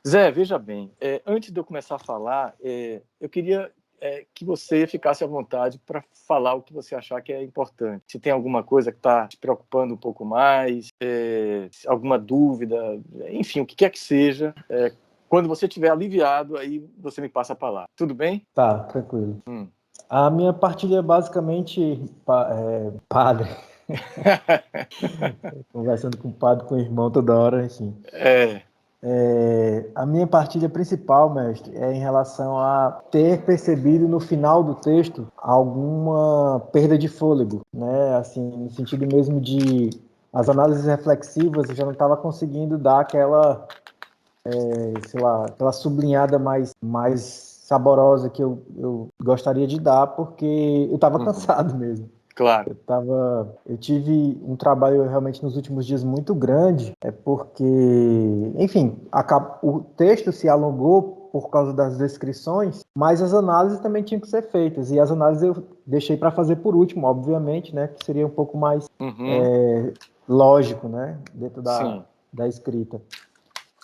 Zé, veja bem, antes de eu começar a falar, eu queria que você ficasse à vontade para falar o que você achar que é importante. Se tem alguma coisa que está te preocupando um pouco mais, alguma dúvida, enfim, o que quer que seja. Quando você estiver aliviado, aí você me passa a palavra. Tudo bem? Tá, tranquilo. A minha partilha é basicamente padre. Conversando com o padre, com o irmão toda hora, enfim. A minha partilha principal, mestre, é em relação a ter percebido no final do texto alguma perda de fôlego, né? Assim, no sentido mesmo de as análises reflexivas, eu já não estava conseguindo dar aquela, sei lá, aquela sublinhada mais saborosa que eu gostaria de dar, porque eu estava cansado mesmo. Claro. Eu tive um trabalho realmente nos últimos dias muito grande, porque, enfim, o texto se alongou por causa das descrições, mas as análises também tinham que ser feitas, e as análises eu deixei para fazer por último, obviamente, né, que seria um pouco mais lógico, né, dentro da escrita.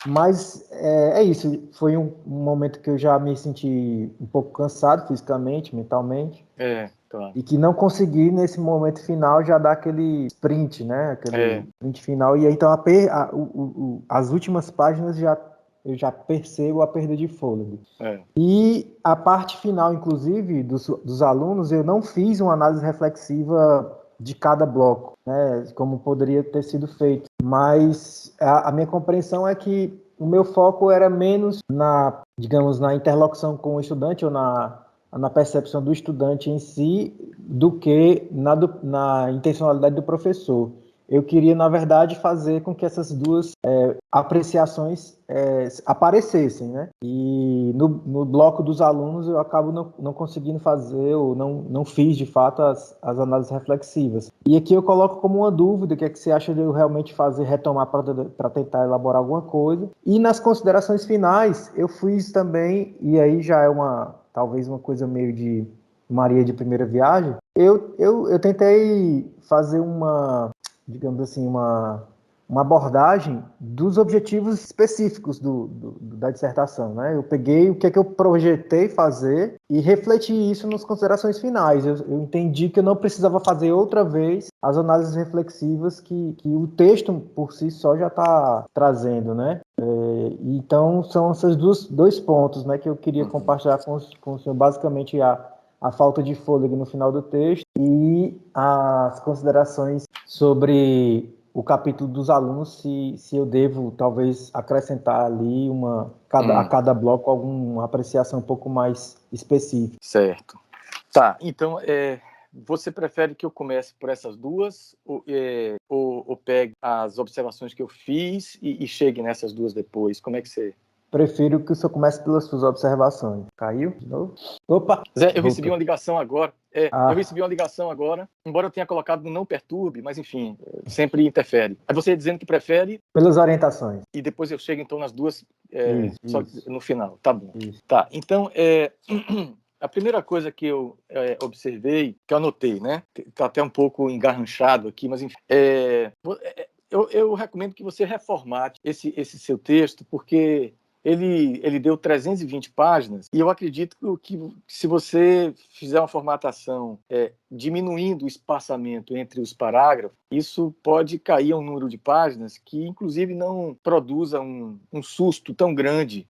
Mas é isso, foi um momento que eu já me senti um pouco cansado fisicamente, mentalmente. Claro. E que não consegui, nesse momento final, já dar aquele sprint, né? Aquele sprint final. E aí, então, as últimas páginas eu já percebo a perda de fôlego. E a parte final, inclusive, dos alunos, eu não fiz uma análise reflexiva de cada bloco, né? Como poderia ter sido feito. Mas a minha compreensão é que o meu foco era menos digamos, na interlocução com o estudante ou na percepção do estudante em si do que na intencionalidade do professor. Eu queria, na verdade, fazer com que essas duas apreciações aparecessem, né? E no bloco dos alunos eu acabo não conseguindo fazer, ou não fiz, de fato, as análises reflexivas. E aqui eu coloco como uma dúvida, o que é que você acha de eu realmente retomar para tentar elaborar alguma coisa. E nas considerações finais, eu fiz também, e aí já é talvez uma coisa meio de Maria de primeira viagem, eu tentei fazer digamos assim, uma abordagem dos objetivos específicos da dissertação, né? Eu peguei o que é que eu projetei fazer e refleti isso nas considerações finais. Eu entendi que eu não precisava fazer outra vez as análises reflexivas que o texto por si só já está trazendo, né? Então, são esses dois pontos, né, que eu queria compartilhar com o senhor, basicamente a falta de fôlego no final do texto e as considerações sobre o capítulo dos alunos, se eu devo, talvez, acrescentar ali a cada bloco alguma apreciação um pouco mais específica. Certo. Tá, então, você prefere que eu comece por essas duas ou pegue as observações que eu fiz e chegue nessas duas depois? Como é que você... Prefiro que o senhor comece pelas suas observações. Caiu de novo? Opa! Zé, eu recebi uma ligação agora. Eu recebi uma ligação agora, embora eu tenha colocado no não perturbe, mas enfim, sempre interfere. Aí você dizendo que prefere... Pelas orientações. E depois eu chego então nas duas, só isso. no final. Tá bom. Isso. Tá, então, a primeira coisa que eu observei, que eu anotei, né? Está até um pouco engarranchado aqui, mas enfim. Eu recomendo que você reformate esse seu texto, porque ele deu 320 páginas, e eu acredito que se você fizer uma formatação diminuindo o espaçamento entre os parágrafos, isso pode cair a um número de páginas que, inclusive, não produza um susto tão grande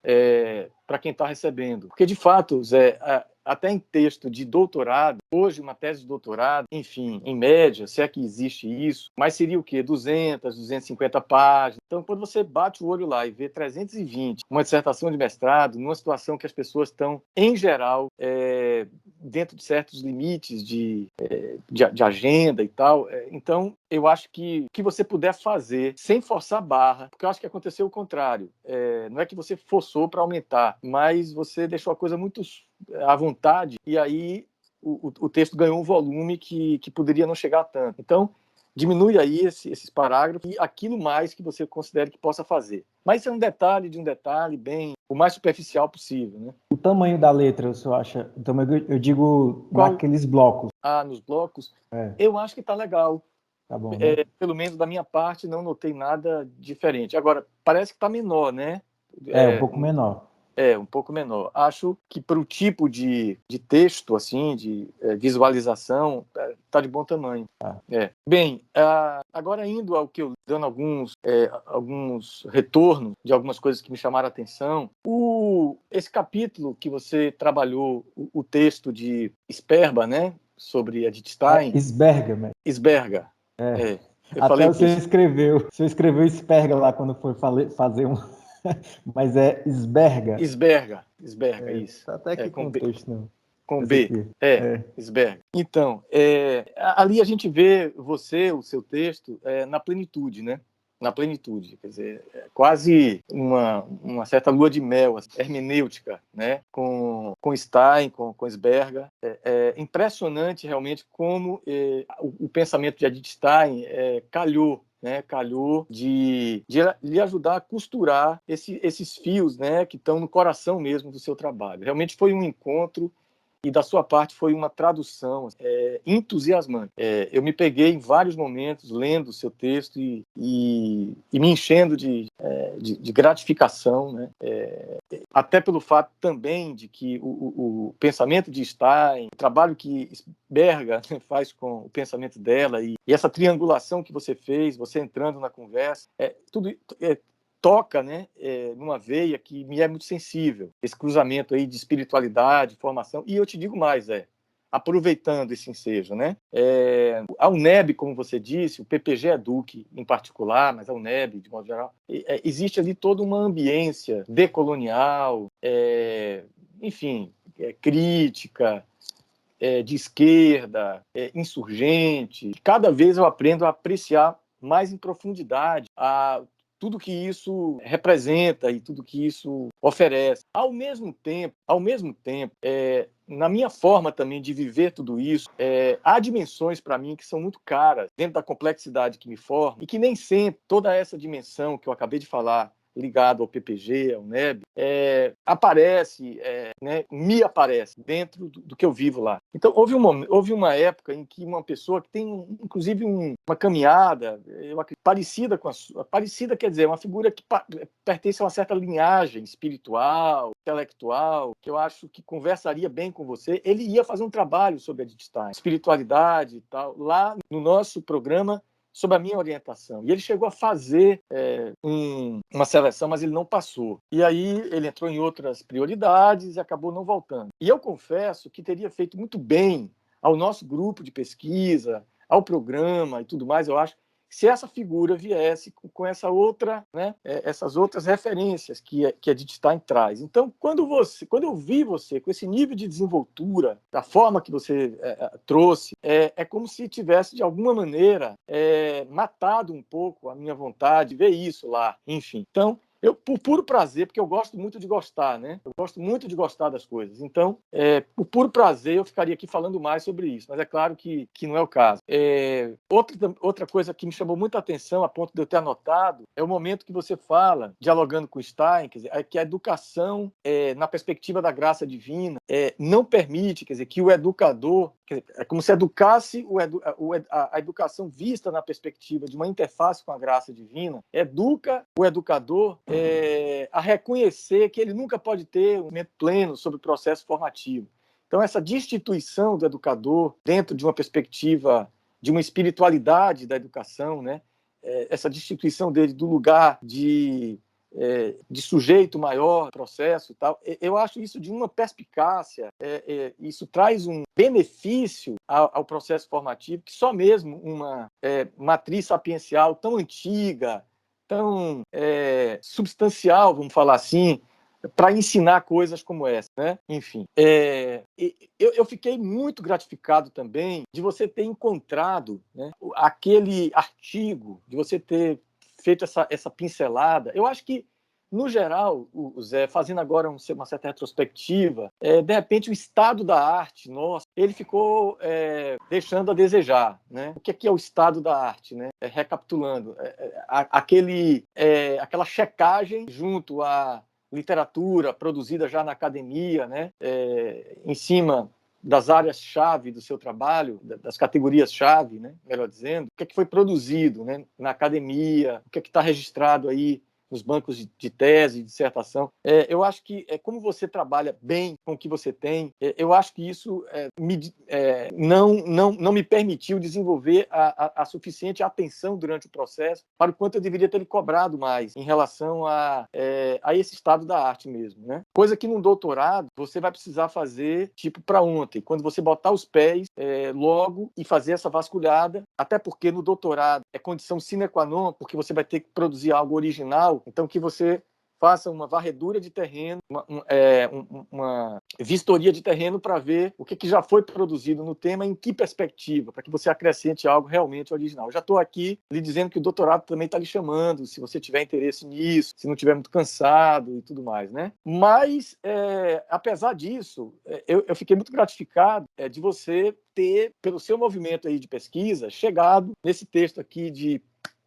para quem está recebendo. Porque, de fato, Zé, até em texto de doutorado, hoje uma tese de doutorado, enfim, em média, se é que existe isso, mas seria o quê? 200, 250 páginas. Então, quando você bate o olho lá e vê 320, uma dissertação de mestrado, numa situação que as pessoas estão, em geral, dentro de certos limites de agenda e tal, então, eu acho que o que você puder fazer, sem forçar a barra, porque eu acho que aconteceu o contrário. Não é que você forçou para aumentar, mas você deixou a coisa muito à vontade, e aí o texto ganhou um volume que poderia não chegar a tanto. Então, diminui aí esses parágrafos e aquilo mais que você considere que possa fazer. Mas isso é um detalhe de um detalhe, bem o mais superficial possível, né? O tamanho da letra, o senhor acha? Então, eu digo naqueles blocos. Nos blocos? Eu acho que está legal. Tá bom, né? Pelo menos da minha parte, não notei nada diferente. Agora, parece que está menor, né? Um pouco menor. Um pouco menor. Acho que para o tipo de texto, assim, de visualização, está de bom tamanho. Bem, agora indo ao que eu dando alguns retornos de algumas coisas que me chamaram a atenção, esse capítulo que você trabalhou, o texto de Sperber, né, sobre Edith Stein. Sberga. Sberga. Até você escreveu Sperga lá quando foi fazer um... Mas é Sberga. Sberga, isso. Tá até aqui com o texto, não. Com B. Sberga. Então, ali a gente vê o seu texto, na plenitude, né? Na plenitude, quer dizer, quase uma certa lua de mel, hermenêutica, né? Com Stein, com Sberga. É impressionante realmente como o pensamento de Edith Stein calhou de lhe ajudar a costurar esses fios, né, que estão no coração mesmo do seu trabalho. Realmente foi um encontro e da sua parte foi uma tradução entusiasmante. Eu me peguei em vários momentos lendo o seu texto e me enchendo de gratificação, né? Até pelo fato também de que o pensamento de Stein, o trabalho que Berga faz com o pensamento dela e essa triangulação que você fez, você entrando na conversa, tudo toca, né, numa veia que me é muito sensível, esse cruzamento aí de espiritualidade, formação, e eu te digo mais, aproveitando esse ensejo, né, a UNEB, como você disse, o PPG Educ em particular, mas a UNEB, de modo geral, existe ali toda uma ambiência decolonial, enfim, crítica, de esquerda, insurgente. Cada vez eu aprendo a apreciar mais em profundidade tudo que isso representa e tudo que isso oferece. Ao mesmo tempo, na minha forma também de viver tudo isso, há dimensões para mim que são muito caras dentro da complexidade que me forma e que nem sempre toda essa dimensão que eu acabei de falar ligado ao PPG, ao NEB, me aparece dentro do que eu vivo lá. Então, houve uma época em que uma pessoa que tem, inclusive, uma caminhada parecida com a sua, parecida quer dizer, uma figura que pertence a uma certa linhagem espiritual, intelectual, que eu acho que conversaria bem com você, ele ia fazer um trabalho sobre Edith Stein, espiritualidade e tal, lá no nosso programa, sob a minha orientação. E ele chegou a fazer uma seleção, mas ele não passou. E aí ele entrou em outras prioridades e acabou não voltando. E eu confesso que teria feito muito bem ao nosso grupo de pesquisa, ao programa e tudo mais, eu acho, se essa figura viesse com essa outra, né, essas outras referências que a Edith Stein traz. Então, quando eu vi você com esse nível de desenvoltura, da forma que você trouxe, é como se tivesse, de alguma maneira, matado um pouco a minha vontade de ver isso lá, enfim. Então, por puro prazer, porque eu gosto muito de gostar, né? Eu gosto muito de gostar das coisas. Então, por puro prazer, eu ficaria aqui falando mais sobre isso, mas é claro que não é o caso. Outra coisa que me chamou muita atenção, a ponto de eu ter anotado, é o momento que você fala, dialogando com Stein, quer dizer, que a educação, na perspectiva da graça divina, não permite, quer dizer, que o educador, é como se educasse a educação vista na perspectiva de uma interface com a graça divina, educa o educador a reconhecer que ele nunca pode ter um conhecimento pleno sobre o processo formativo. Então, essa destituição do educador dentro de uma perspectiva de uma espiritualidade da educação, né? Essa destituição dele do lugar de sujeito maior, processo e tal, eu acho isso de uma perspicácia, isso traz um benefício ao processo formativo que só mesmo uma matriz sapiencial tão antiga, tão substancial, vamos falar assim, para ensinar coisas como essa, né? Enfim, eu fiquei muito gratificado também de você ter encontrado, né, aquele artigo, de você ter feito essa pincelada. Eu acho que, no geral, o Zé, fazendo agora uma certa retrospectiva, de repente o estado da arte, nossa, ele ficou deixando a desejar, né? O que é o estado da arte, né? Recapitulando, aquela checagem junto à literatura produzida já na academia, né? Em cima das áreas-chave do seu trabalho, das categorias-chave, né? Melhor dizendo, o que foi produzido, né, na academia, o que está registrado aí nos bancos de tese, de dissertação. Eu acho que, como você trabalha bem com o que você tem, eu acho que isso não me permitiu desenvolver a suficiente atenção durante o processo para o quanto eu deveria ter lhe cobrado mais em relação a esse estado da arte mesmo, né? Coisa que num doutorado você vai precisar fazer tipo para ontem, quando você botar os pés logo e fazer essa vasculhada, até porque no doutorado é condição sine qua non, porque você vai ter que produzir algo original, então que você faça uma varredura de terreno, uma vistoria de terreno para ver o que já foi produzido no tema, em que perspectiva, para que você acrescente algo realmente original. Eu já estou aqui lhe dizendo que o doutorado também está lhe chamando, se você tiver interesse nisso, se não estiver muito cansado e tudo mais, né? Mas, apesar disso, eu fiquei muito gratificado de você ter, pelo seu movimento aí de pesquisa, chegado nesse texto aqui de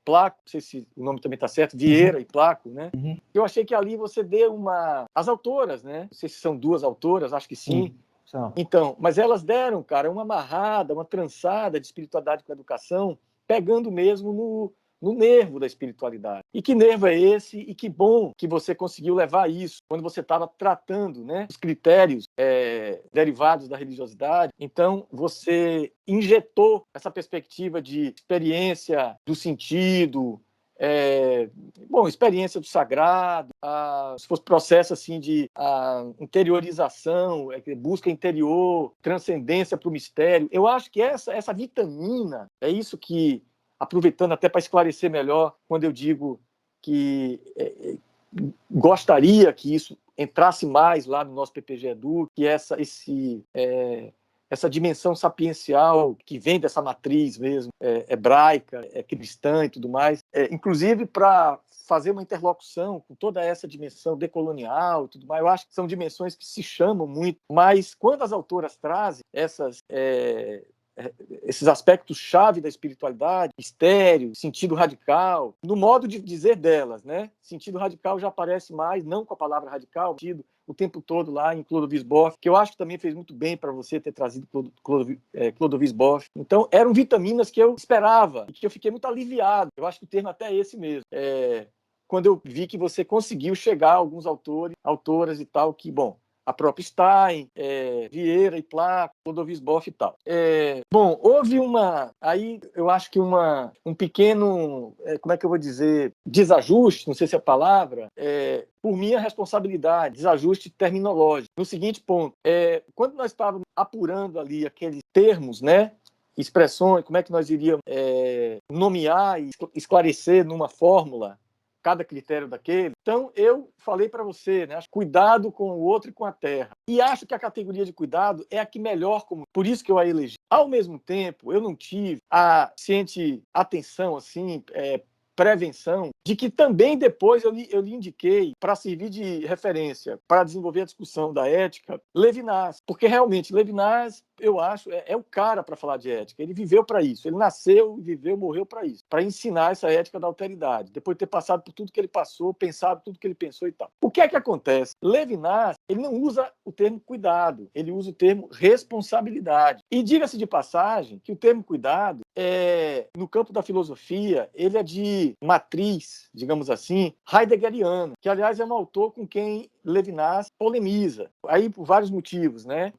Placo, não sei se o nome também está certo, Vieira e Placo, né? Eu achei que ali você deu as autoras, né? Não sei se são duas autoras, acho que sim. Então, mas elas deram, cara, uma amarrada, uma trançada de espiritualidade com a educação, pegando mesmo no nervo da espiritualidade. E que nervo é esse? E que bom que você conseguiu levar isso quando você estava tratando, né, os critérios derivados da religiosidade. Então, você injetou essa perspectiva de experiência do sentido, experiência do sagrado, se fosse processo assim de interiorização, busca interior, transcendência para o mistério. Eu acho que essa vitamina é isso que, aproveitando até para esclarecer melhor, quando eu digo que gostaria que isso entrasse mais lá no nosso PPG Edu, que essa dimensão sapiencial que vem dessa matriz mesmo, hebraica, cristã e tudo mais, inclusive para fazer uma interlocução com toda essa dimensão decolonial e tudo mais. Eu acho que são dimensões que se chamam muito, mas quando as autoras trazem esses aspectos-chave da espiritualidade, mistério, sentido radical, no modo de dizer delas, né? Sentido radical já aparece mais, não com a palavra radical, sentido o tempo todo lá em Clodovis Boff, que eu acho que também fez muito bem para você ter trazido Clodovis Boff. Então, eram vitaminas que eu esperava e que eu fiquei muito aliviado. Eu acho que o termo até é esse mesmo. Quando eu vi que você conseguiu chegar a alguns autoras e tal, que, bom, a própria Stein, Vieira e Placo, Clodovis Boff e tal. Houve aí eu acho que um pequeno, como é que eu vou dizer, desajuste, não sei se é a palavra, por minha responsabilidade, desajuste terminológico. No seguinte ponto, quando nós estávamos apurando ali aqueles termos, né, expressões, como é que nós iríamos nomear e esclarecer numa fórmula cada critério daquele. Então, eu falei para você, né? Cuidado com o outro e com a terra. E acho que a categoria de cuidado é a que melhor, por isso que eu a elegi. Ao mesmo tempo, eu não tive a suficiente atenção, assim, prevenção, de que também depois eu lhe indiquei, para servir de referência, para desenvolver a discussão da ética, Levinas. Porque realmente, Levinas, eu acho, é o cara para falar de ética. Ele viveu para isso. Ele nasceu, viveu, morreu para isso. Para ensinar essa ética da alteridade. Depois de ter passado por tudo que ele passou, pensado tudo que ele pensou e tal. O que é que acontece? Levinas, ele não usa o termo cuidado. Ele usa o termo responsabilidade. E diga-se de passagem que o termo cuidado, no campo da filosofia, ele é de matriz, digamos assim, heideggeriana, que, aliás, é um autor com quem Levinas polemiza, aí por vários motivos, né?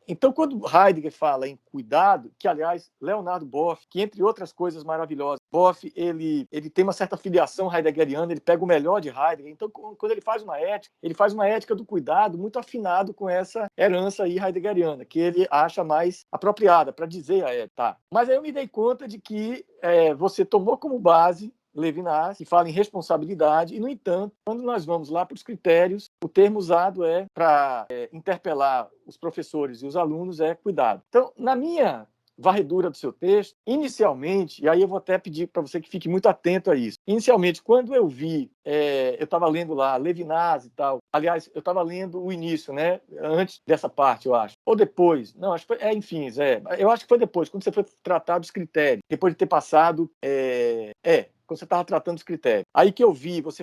Então, quando Heidegger fala em cuidado, que, aliás, Leonardo Boff, que, entre outras coisas maravilhosas, Boff, ele tem uma certa filiação heideggeriana, ele pega o melhor de Heidegger, então, quando ele faz uma ética do cuidado muito afinado com essa herança aí heideggeriana, que ele acha mais apropriada para dizer a ética. Tá. Mas aí eu me dei conta de que você tomou como base Levinas, que fala em responsabilidade, e, no entanto, quando nós vamos lá para os critérios, o termo usado para interpelar os professores e os alunos cuidado. Então, na minha varredura do seu texto, inicialmente, e aí eu vou até pedir para você que fique muito atento a isso, inicialmente, quando eu vi, eu estava lendo lá Levinas e tal, Aliás, eu estava lendo o início, né? Antes dessa parte, eu acho. Ou depois. Não, acho que foi, enfim, eu acho que foi depois, quando você foi tratar dos critérios. Depois de ter passado... quando você estava tratando dos critérios. Aí que eu vi você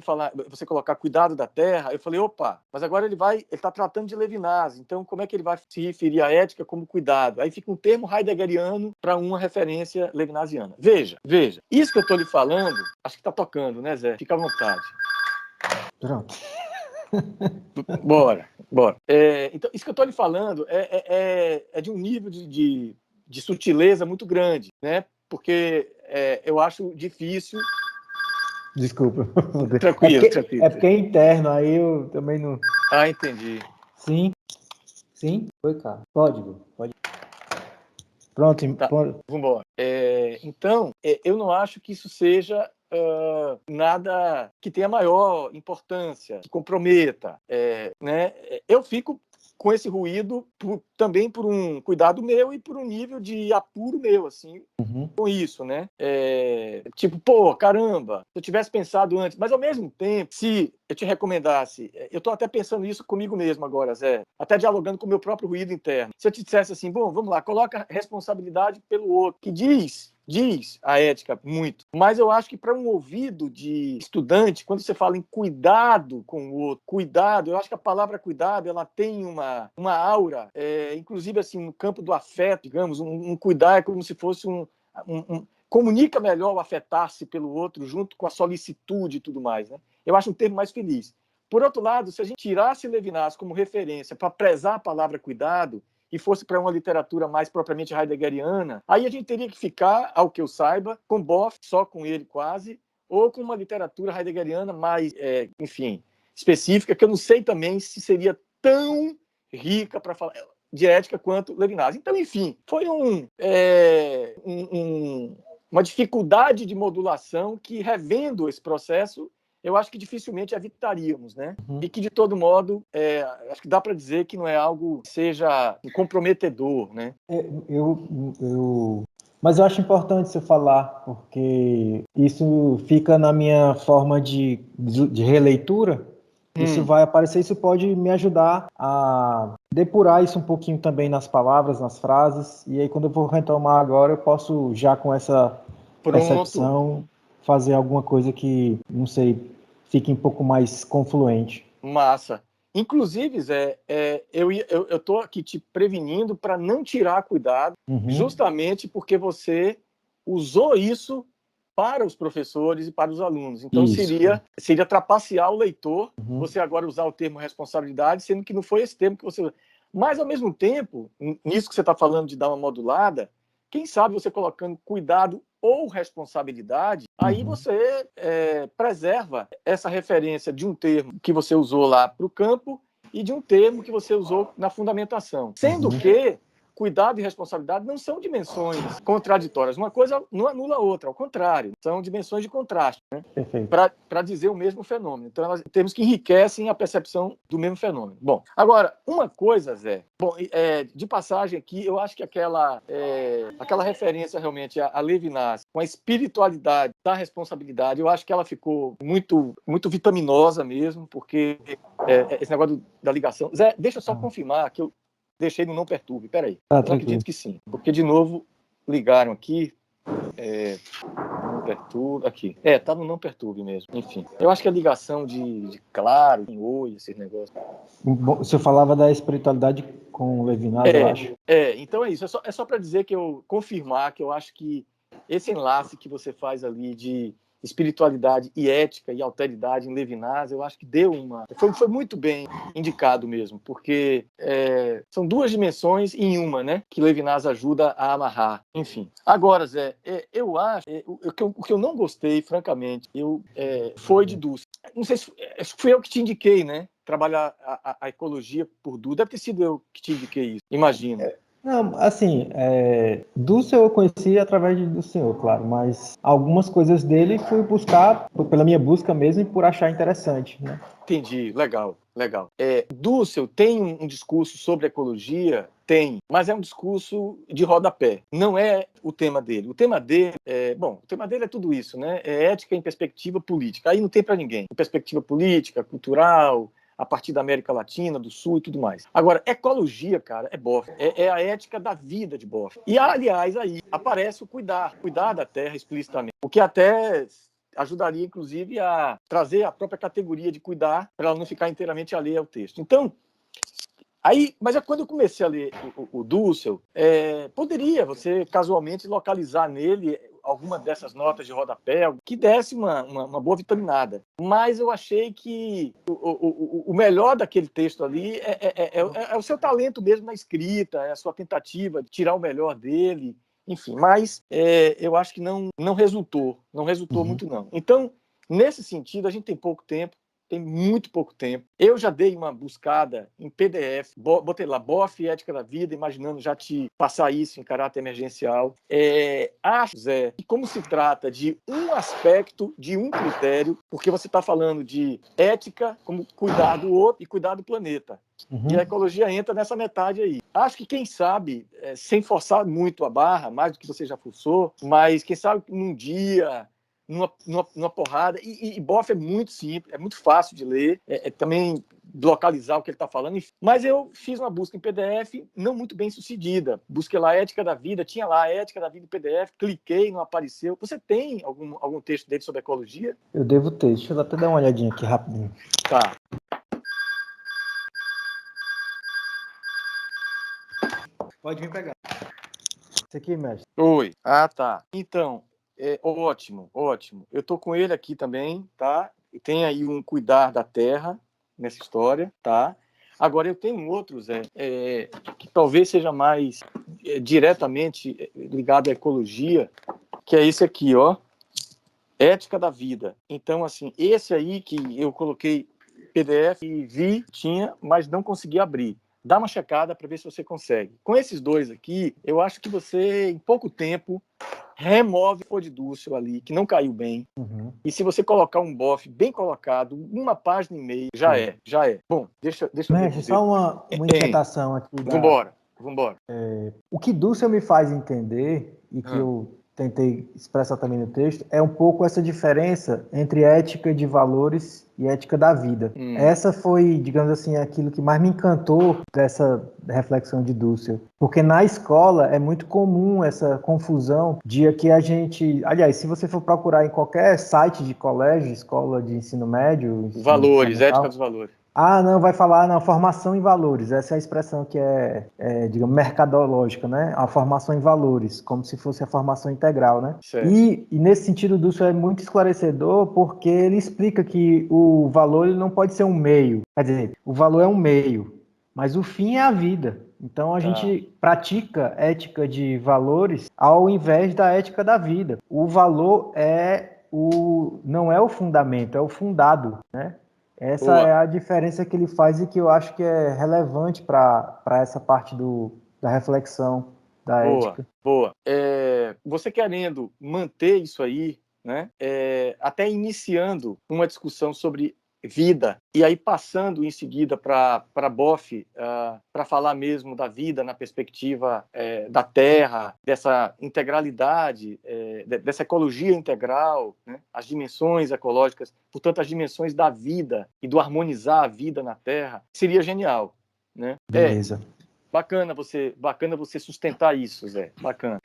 colocar cuidado da terra, eu falei, opa, mas agora ele está tratando de Levinas, então como é que ele vai se referir à ética como cuidado? Aí fica um termo heideggeriano para uma referência levinasiana. Veja, isso que eu estou lhe falando, acho que está tocando, né, Zé? Fica à vontade. Pronto. Bora. Então, isso que eu estou lhe falando é de um nível de sutileza muito grande, né? Porque eu acho difícil. Desculpa. Tranquilo. É porque é interno, aí eu também não... Entendi. Sim? Foi, cara. Pode. Pronto, tá. Vamos embora. Então, eu não acho que isso seja nada que tenha maior importância, que comprometa. Né? Eu fico com esse ruído também por um cuidado meu e por um nível de apuro meu, assim, com isso, né? Tipo, pô, caramba, se eu tivesse pensado antes, mas ao mesmo tempo, se eu te recomendasse, eu tô até pensando isso comigo mesmo agora, Zé, até dialogando com o meu próprio ruído interno. Se eu te dissesse assim, bom, vamos lá, coloca responsabilidade pelo outro, que diz a ética muito, mas eu acho que para um ouvido de estudante, quando você fala em cuidado com o outro, cuidado, eu acho que a palavra cuidado, ela tem uma aura, inclusive assim, no campo do afeto, digamos, um cuidar é como se fosse comunica melhor o afetar-se pelo outro junto com a solicitude e tudo mais, né? Eu acho um termo mais feliz. Por outro lado, se a gente tirasse Levinas como referência para prezar a palavra cuidado, e fosse para uma literatura mais propriamente heideggeriana, aí a gente teria que ficar, ao que eu saiba, com Boff, só com ele quase, ou com uma literatura heideggeriana mais, enfim, específica, que eu não sei também se seria tão rica para falar de ética quanto Levinas. Então, enfim, foi uma dificuldade de modulação que, revendo esse processo, eu acho que dificilmente evitaríamos, né? E que, de todo modo, acho que dá para dizer que não é algo que seja comprometedor, né? Mas eu acho importante você falar, porque isso fica na minha forma de releitura. Isso vai aparecer, isso pode me ajudar a depurar isso um pouquinho também nas palavras, nas frases. E aí, quando eu vou retomar agora, eu posso, já com essa percepção, fazer alguma coisa que, não sei, fique um pouco mais confluente. Massa. Inclusive, Zé, eu estou aqui te prevenindo para não tirar cuidado, justamente porque você usou isso para os professores e para os alunos. Então, seria trapacear o leitor, você agora usar o termo responsabilidade, sendo que não foi esse termo que você usou. Mas, ao mesmo tempo, nisso que você está falando de dar uma modulada, quem sabe você colocando cuidado ou responsabilidade, aí você preserva essa referência de um termo que você usou lá para o campo e de um termo que você usou na fundamentação. Sendo que cuidado e responsabilidade não são dimensões contraditórias. Uma coisa não anula a outra, ao contrário, são dimensões de contraste, né? Para dizer o mesmo fenômeno. Então, elas temos que enriquecem a percepção do mesmo fenômeno. Bom, agora, uma coisa, Zé, de passagem aqui, eu acho que aquela referência realmente a Levinas, com a espiritualidade da responsabilidade, eu acho que ela ficou muito, muito vitaminosa mesmo, porque esse negócio da ligação... Zé, deixa eu só confirmar que eu deixei no não perturbe. Peraí. Eu não acredito que sim. Porque, de novo, ligaram aqui. Não perturbe. Aqui. Tá no não perturbe mesmo. Enfim. Eu acho que a ligação de claro, em oi, esses negócios. Você falava da espiritualidade com Levinas, eu acho. Então é isso. É só para dizer que confirmar que eu acho que esse enlace que você faz ali de espiritualidade e ética e alteridade em Levinas, eu acho que foi muito bem indicado mesmo, porque são duas dimensões em uma, né, que Levinas ajuda a amarrar. Enfim. Agora, Zé, eu acho o que eu não gostei, francamente, foi de Dussel. Não sei se fui eu que te indiquei, né? Trabalhar a ecologia por Dussel. Deve ter sido eu que te indiquei isso, imagino. Não, assim, Dussel eu conheci através do senhor, claro, mas algumas coisas dele fui buscar pela minha busca mesmo e por achar interessante, né? Entendi, legal. Dussel tem um discurso sobre ecologia? Tem, mas é um discurso de rodapé. Não é o tema dele. O tema dele é tudo isso, né? É ética em perspectiva política. Aí não tem para ninguém. Em perspectiva política, cultural, a partir da América Latina, do Sul e tudo mais. Agora, ecologia, cara, é Boff. É a ética da vida de Boff. E, aliás, aí aparece o cuidar da terra explicitamente. O que até ajudaria, inclusive, a trazer a própria categoria de cuidar para ela não ficar inteiramente alheia ao texto. Então, mas quando eu comecei a ler o Dussel, poderia você casualmente localizar nele alguma dessas notas de rodapé que desse uma boa vitaminada. Mas eu achei que o melhor daquele texto ali é o seu talento mesmo na escrita, é a sua tentativa de tirar o melhor dele, enfim. Mas eu acho que não resultou muito não. Então, nesse sentido, a gente tem pouco tempo. Tem muito pouco tempo. Eu já dei uma buscada em PDF, botei lá Boff e Ética da Vida, imaginando já te passar isso em caráter emergencial. Acho, Zé, que como se trata de um aspecto, de um critério, porque você está falando de ética, como cuidar do outro e cuidar do planeta. E a ecologia entra nessa metade aí. Acho que, quem sabe, sem forçar muito a barra, mais do que você já forçou, mas quem sabe num dia... Numa porrada, e Boff é muito simples, é muito fácil de ler, também localizar o que ele está falando, mas eu fiz uma busca em PDF não muito bem sucedida, busquei lá a Ética da Vida, tinha lá a Ética da Vida em PDF, cliquei, não apareceu. Você tem algum texto dele sobre ecologia? Eu devo ter, deixa eu até dar uma olhadinha aqui rapidinho. Tá. Pode vir pegar. Esse aqui, mestre. Oi. Ah, tá. Então, ótimo. Eu tô com ele aqui também, tá? E tem aí um cuidar da terra nessa história, tá? Agora, eu tenho outros, que talvez seja mais diretamente ligado à ecologia, que é esse aqui, ó. Ética da Vida. Então, assim, esse aí que eu coloquei PDF e vi, tinha, mas não consegui abrir. Dá uma checada para ver se você consegue. Com esses dois aqui, eu acho que você, em pouco tempo, remove o de Dussel ali, que não caiu bem. Uhum. E se você colocar um Boff bem colocado, uma página e meia, já é. Bom, deixa eu Mestre, só uma inquietação aqui. Vambora. O que Dussel me faz entender, e que eu tentei expressar também no texto, é um pouco essa diferença entre ética de valores e ética da vida. Essa foi, digamos assim, aquilo que mais me encantou dessa reflexão de Dussel. Porque na escola é muito comum essa confusão de que a gente... Aliás, se você for procurar em qualquer site de colégio, escola de ensino médio... Valores, ética dos valores. Não, vai falar na formação em valores. Essa é a expressão que digamos, mercadológica, né? A formação em valores, como se fosse a formação integral, né? E nesse sentido, o Dussel é muito esclarecedor porque ele explica que o valor ele não pode ser um meio. Quer dizer, o valor é um meio, mas o fim é a vida. Então a gente pratica ética de valores ao invés da ética da vida. O valor não é o fundamento, é o fundado, né? Essa é a diferença que ele faz e que eu acho que é relevante para essa parte da reflexão da ética. Boa. Você querendo manter isso aí, né? Até iniciando uma discussão sobre vida, e aí passando em seguida para Boff, para falar mesmo da vida na perspectiva da terra, dessa integralidade, dessa ecologia integral, né? As dimensões ecológicas, portanto, as dimensões da vida e do harmonizar a vida na terra, seria genial, né? Beleza. Bacana você sustentar isso, Zé. Bacana.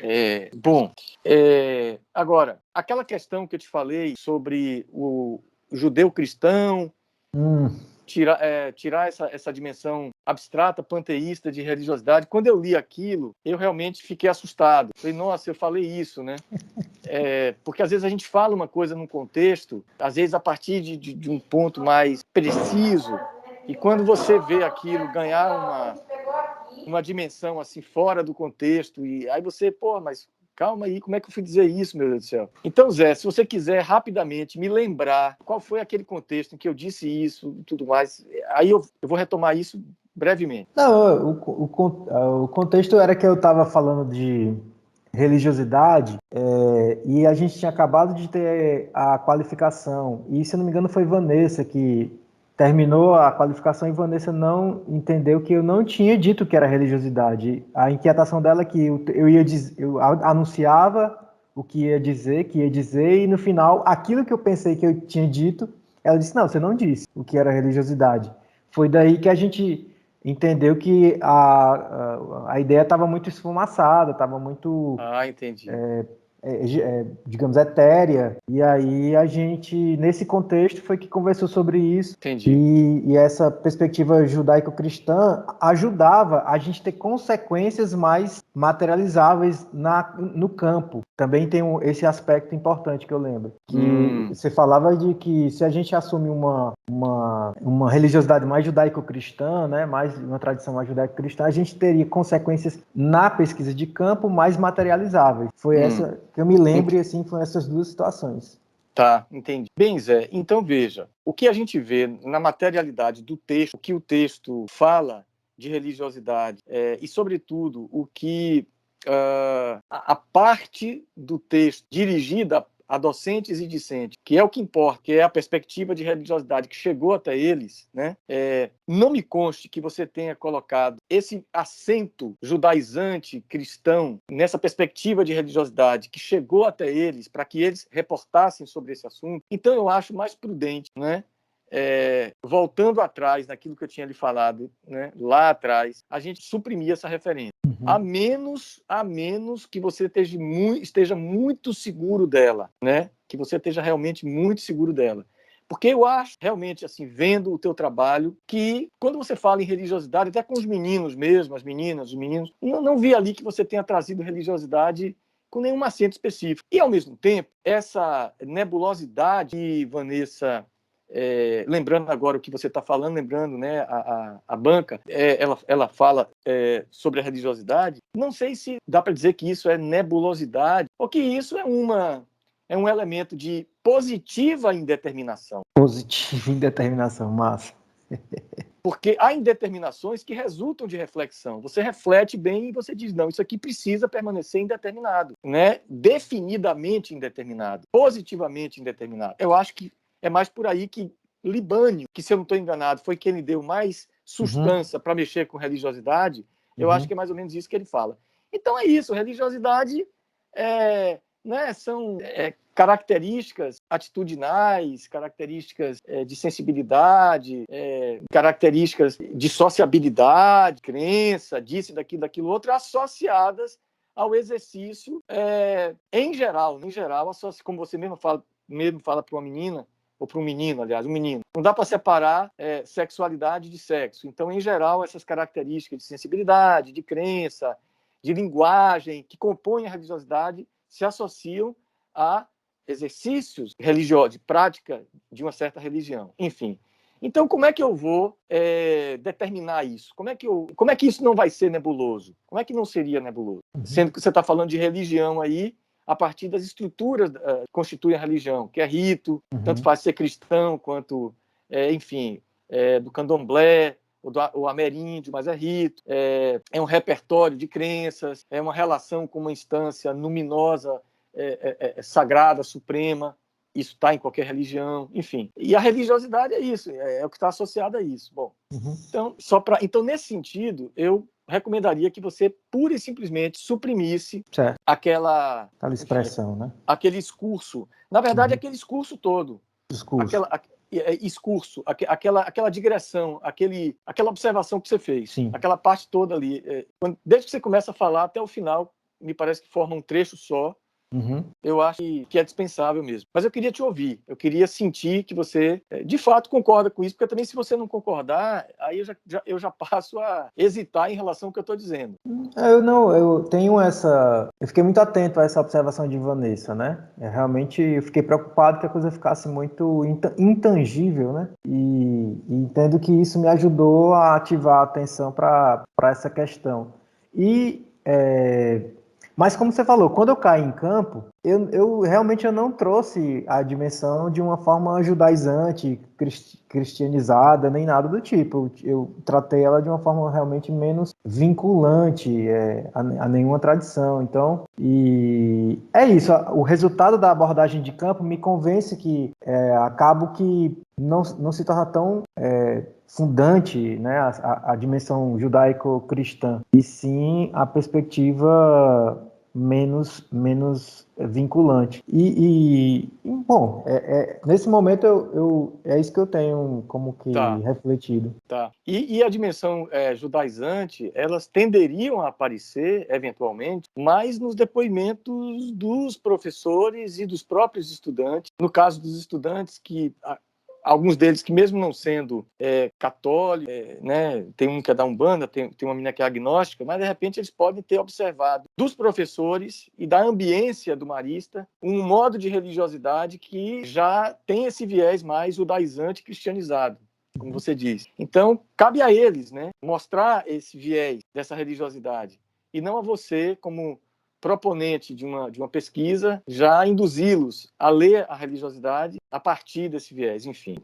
Agora, aquela questão que eu te falei sobre o judeu cristão, tirar essa dimensão abstrata, panteísta de religiosidade. Quando eu li aquilo, eu realmente fiquei assustado. Falei, nossa, eu falei isso, né? Porque às vezes a gente fala uma coisa num contexto, às vezes a partir de um ponto mais preciso, e quando você vê aquilo ganhar uma dimensão assim fora do contexto, e aí você, mas calma aí, como é que eu fui dizer isso, meu Deus do céu? Então, Zé, se você quiser rapidamente me lembrar qual foi aquele contexto em que eu disse isso e tudo mais, aí eu vou retomar isso brevemente. Não, o contexto era que eu estava falando de religiosidade e a gente tinha acabado de ter a qualificação, e se eu não me engano foi Vanessa que terminou a qualificação e Vanessa não entendeu que eu não tinha dito que era religiosidade. A inquietação dela é que eu anunciava o que ia dizer, e no final, aquilo que eu pensei que eu tinha dito, ela disse, não, você não disse o que era religiosidade. Foi daí que a gente entendeu que a ideia estava muito esfumaçada, estava muito, entendi. digamos, etérea. E aí a gente, nesse contexto, foi que conversou sobre isso. Entendi. E essa perspectiva judaico-cristã ajudava a gente ter consequências mais materializáveis no campo. Também tem esse aspecto importante que eu lembro. Que você falava de que se a gente assume uma religiosidade mais judaico-cristã, né, mais uma tradição mais judaico-cristã, a gente teria consequências na pesquisa de campo mais materializáveis. Foi essa que eu me lembro, e assim, foram essas duas situações. Tá, entendi. Bem, Zé, então veja, o que a gente vê na materialidade do texto, o que o texto fala de religiosidade, e, sobretudo, o que a parte do texto dirigida a docentes e discentes, que é o que importa, que é a perspectiva de religiosidade que chegou até eles, né? Não me conste que você tenha colocado esse acento judaizante cristão nessa perspectiva de religiosidade que chegou até eles para que eles reportassem sobre esse assunto. Então eu acho mais prudente, né? Voltando atrás naquilo que eu tinha lhe falado, né, lá atrás, a gente suprimir essa referência. A menos que você esteja muito seguro dela, né? Que você esteja realmente muito seguro dela. Porque eu acho, realmente, assim, vendo o teu trabalho, que quando você fala em religiosidade, até com os meninos mesmo, as meninas, os meninos, não vi ali que você tenha trazido religiosidade com nenhum acento específico. E, ao mesmo tempo, essa nebulosidade que Vanessa... lembrando agora o que você está falando, lembrando, né, a banca, ela fala sobre a religiosidade. Não sei se dá para dizer que isso é nebulosidade ou que isso é um elemento de positiva indeterminação. Positiva indeterminação, massa. Porque há indeterminações que resultam de reflexão. Você reflete bem e você diz, não, isso aqui precisa permanecer indeterminado, né? Definidamente indeterminado, positivamente indeterminado. Eu acho que é mais por aí que Libânio, que se eu não estou enganado, foi quem lhe deu mais substância para mexer com religiosidade. Eu acho que é mais ou menos isso que ele fala. Então é isso, religiosidade são características atitudinais, características de sensibilidade, características de sociabilidade, crença, disso, daquilo outro, associadas ao exercício em geral, como você mesmo fala para uma menina, ou para um menino, aliás, um menino. Não dá para separar sexualidade de sexo. Então, em geral, essas características de sensibilidade, de crença, de linguagem, que compõem a religiosidade, se associam a exercícios religiosos, de prática de uma certa religião. Enfim. Então, como é que eu vou determinar isso? Como é que isso não vai ser nebuloso? Como é que não seria nebuloso? Sendo que você está falando de religião aí, a partir das estruturas que constituem a religião, que é rito, tanto faz ser cristão quanto, enfim, do candomblé, o ameríndio, mas é rito, é um repertório de crenças, é uma relação com uma instância luminosa, sagrada, suprema. Isso está em qualquer religião, enfim. E a religiosidade é isso, é o que está associado a isso. Bom, então, nesse sentido, eu recomendaria que você pura e simplesmente suprimisse aquela expressão, né? Aquele discurso. Na verdade, aquele discurso todo. Discurso. Aquela digressão, aquela observação que você fez. Sim. Aquela parte toda ali. Desde que você começa a falar até o final, me parece que forma um trecho só. Eu acho que é dispensável mesmo. Mas eu queria te ouvir, eu queria sentir que você, de fato, concorda com isso, porque também, se você não concordar, aí eu já passo a hesitar em relação ao que eu estou dizendo. Eu tenho eu fiquei muito atento a essa observação de Vanessa, né? Realmente, eu fiquei preocupado que a coisa ficasse muito intangível, né? E entendo que isso me ajudou a ativar a atenção para essa questão. Mas como você falou, quando eu caí em campo, eu realmente não trouxe a dimensão de uma forma judaizante, cristianizada, nem nada do tipo. Eu tratei ela de uma forma realmente menos vinculante a nenhuma tradição. Então, e é isso. O resultado da abordagem de campo me convence que acabo que não se torna tão fundante, né, a dimensão judaico-cristã, e sim a perspectiva menos vinculante. Bom, nesse momento é isso que eu tenho como que refletido. Tá. E a dimensão judaizante, elas tenderiam a aparecer, eventualmente, mais nos depoimentos dos professores e dos próprios estudantes. No caso dos estudantes, alguns deles que, mesmo não sendo católicos, né, tem um que é da Umbanda, tem uma menina que é agnóstica, mas, de repente, eles podem ter observado dos professores e da ambiência do marista um modo de religiosidade que já tem esse viés mais judaizante cristianizado, como você diz. Então, cabe a eles, né, mostrar esse viés dessa religiosidade, e não a você, como proponente de uma pesquisa, já induzi-los a ler a religiosidade a partir desse viés. Enfim,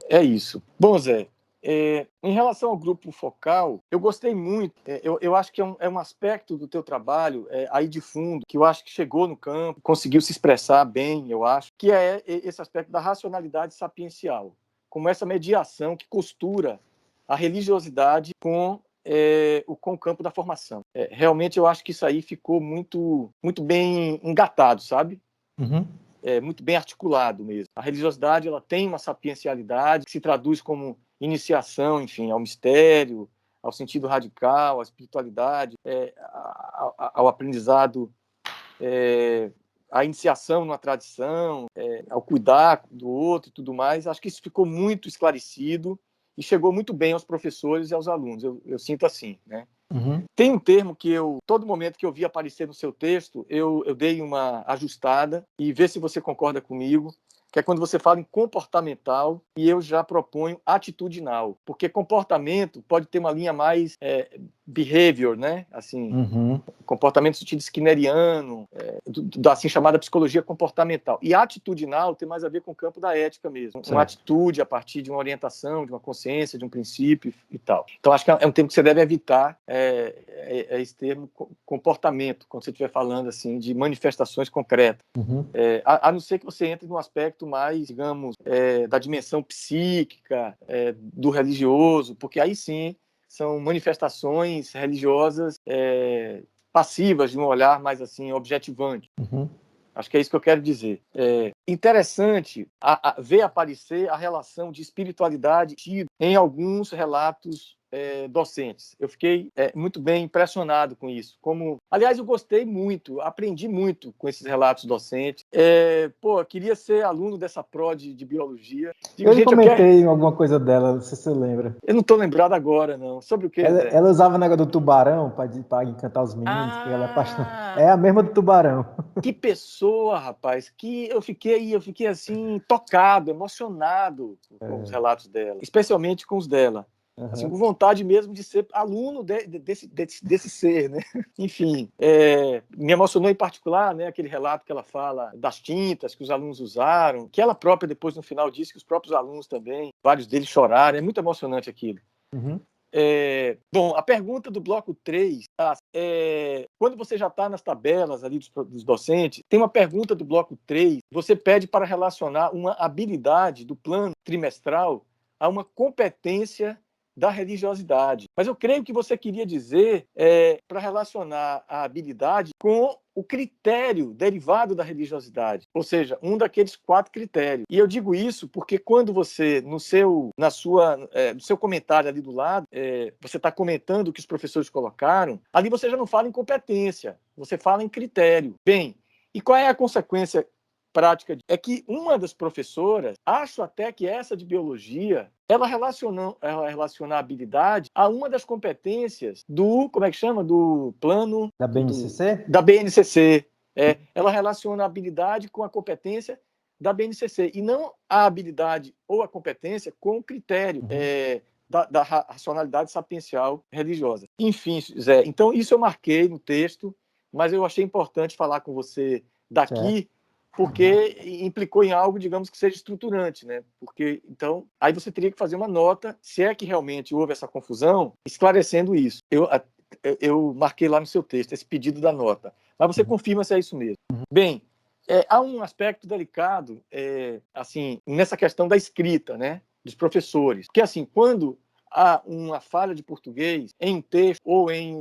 é isso. Bom, Zé, em relação ao grupo focal, eu gostei muito. Eu acho que é um aspecto do teu trabalho aí de fundo, que eu acho que chegou no campo, conseguiu se expressar bem, eu acho, que é esse aspecto da racionalidade sapiencial, como essa mediação que costura a religiosidade com o campo da formação. Realmente eu acho que isso aí ficou muito, muito bem engatado, sabe? Uhum. Muito bem articulado mesmo. A religiosidade, ela tem uma sapiencialidade que se traduz como iniciação, enfim, ao mistério, ao sentido radical, à espiritualidade, ao aprendizado, à iniciação numa tradição, ao cuidar do outro e tudo mais. Acho que isso ficou muito esclarecido e chegou muito bem aos professores e aos alunos. Eu sinto assim, né? Uhum. Tem um termo que todo momento que eu vi aparecer no seu texto, eu dei uma ajustada e vê se você concorda comigo, que é quando você fala em comportamental, e eu já proponho atitudinal, porque comportamento pode ter uma linha mais behavior, né? Assim, comportamento no sentido skinneriano, da assim chamada psicologia comportamental. E atitudinal tem mais a ver com o campo da ética mesmo, uma atitude a partir de uma orientação, de uma consciência, de um princípio e tal. Então acho que é um termo que você deve evitar, esse termo comportamento, quando você estiver falando assim de manifestações concretas. A não ser que você entre num aspecto mais, digamos, da dimensão psíquica, do religioso, porque aí sim são manifestações religiosas passivas, de um olhar mais assim objetivante. Acho que é isso que eu quero dizer. Interessante ver aparecer a relação de espiritualidade em alguns relatos docentes. Eu fiquei muito bem impressionado com isso. Aliás, eu gostei muito, aprendi muito com esses relatos docentes. Eu queria ser aluno dessa prod de biologia. Eu comentei alguma coisa dela, não sei se você lembra. Eu não estou lembrado agora, não. Sobre o que, Zé? Ela usava o negócio do tubarão para encantar os meninos, que ela é apaixonada. É a mesma do tubarão. Que pessoa, rapaz, que eu fiquei assim, tocado, emocionado com os relatos dela, especialmente com os dela. Assim, com vontade mesmo de ser aluno desse ser, né? Enfim, me emocionou em particular, né, aquele relato que ela fala das tintas que os alunos usaram, que ela própria depois no final disse que os próprios alunos também, vários deles choraram. É muito emocionante aquilo. Bom, a pergunta do bloco 3, quando você já está nas tabelas ali dos docentes, tem uma pergunta do bloco 3, você pede para relacionar uma habilidade do plano trimestral a uma competência da religiosidade. Mas eu creio que você queria dizer para relacionar a habilidade com o critério derivado da religiosidade, ou seja, um daqueles 4 critérios. E eu digo isso porque quando você, no seu comentário ali do lado, você está comentando o que os professores colocaram, ali você já não fala em competência, você fala em critério. Bem, e qual é a consequência prática? É que uma das professoras, acho até que essa de biologia, ela relaciona a habilidade a uma das competências como é que chama? Do plano... Da BNCC? Da BNCC. Ela relaciona a habilidade com a competência da BNCC, e não a habilidade ou a competência com o critério da racionalidade sapiencial religiosa. Enfim, Zé, então isso eu marquei no texto, mas eu achei importante falar com você daqui, porque implicou em algo, digamos, que seja estruturante, né? Porque, então, aí você teria que fazer uma nota, se é que realmente houve essa confusão, esclarecendo isso. Eu marquei lá no seu texto esse pedido da nota, mas você confirma se é isso mesmo. Bem, há um aspecto delicado, assim, nessa questão da escrita, né, dos professores, que assim, quando há uma falha de português em um texto ou em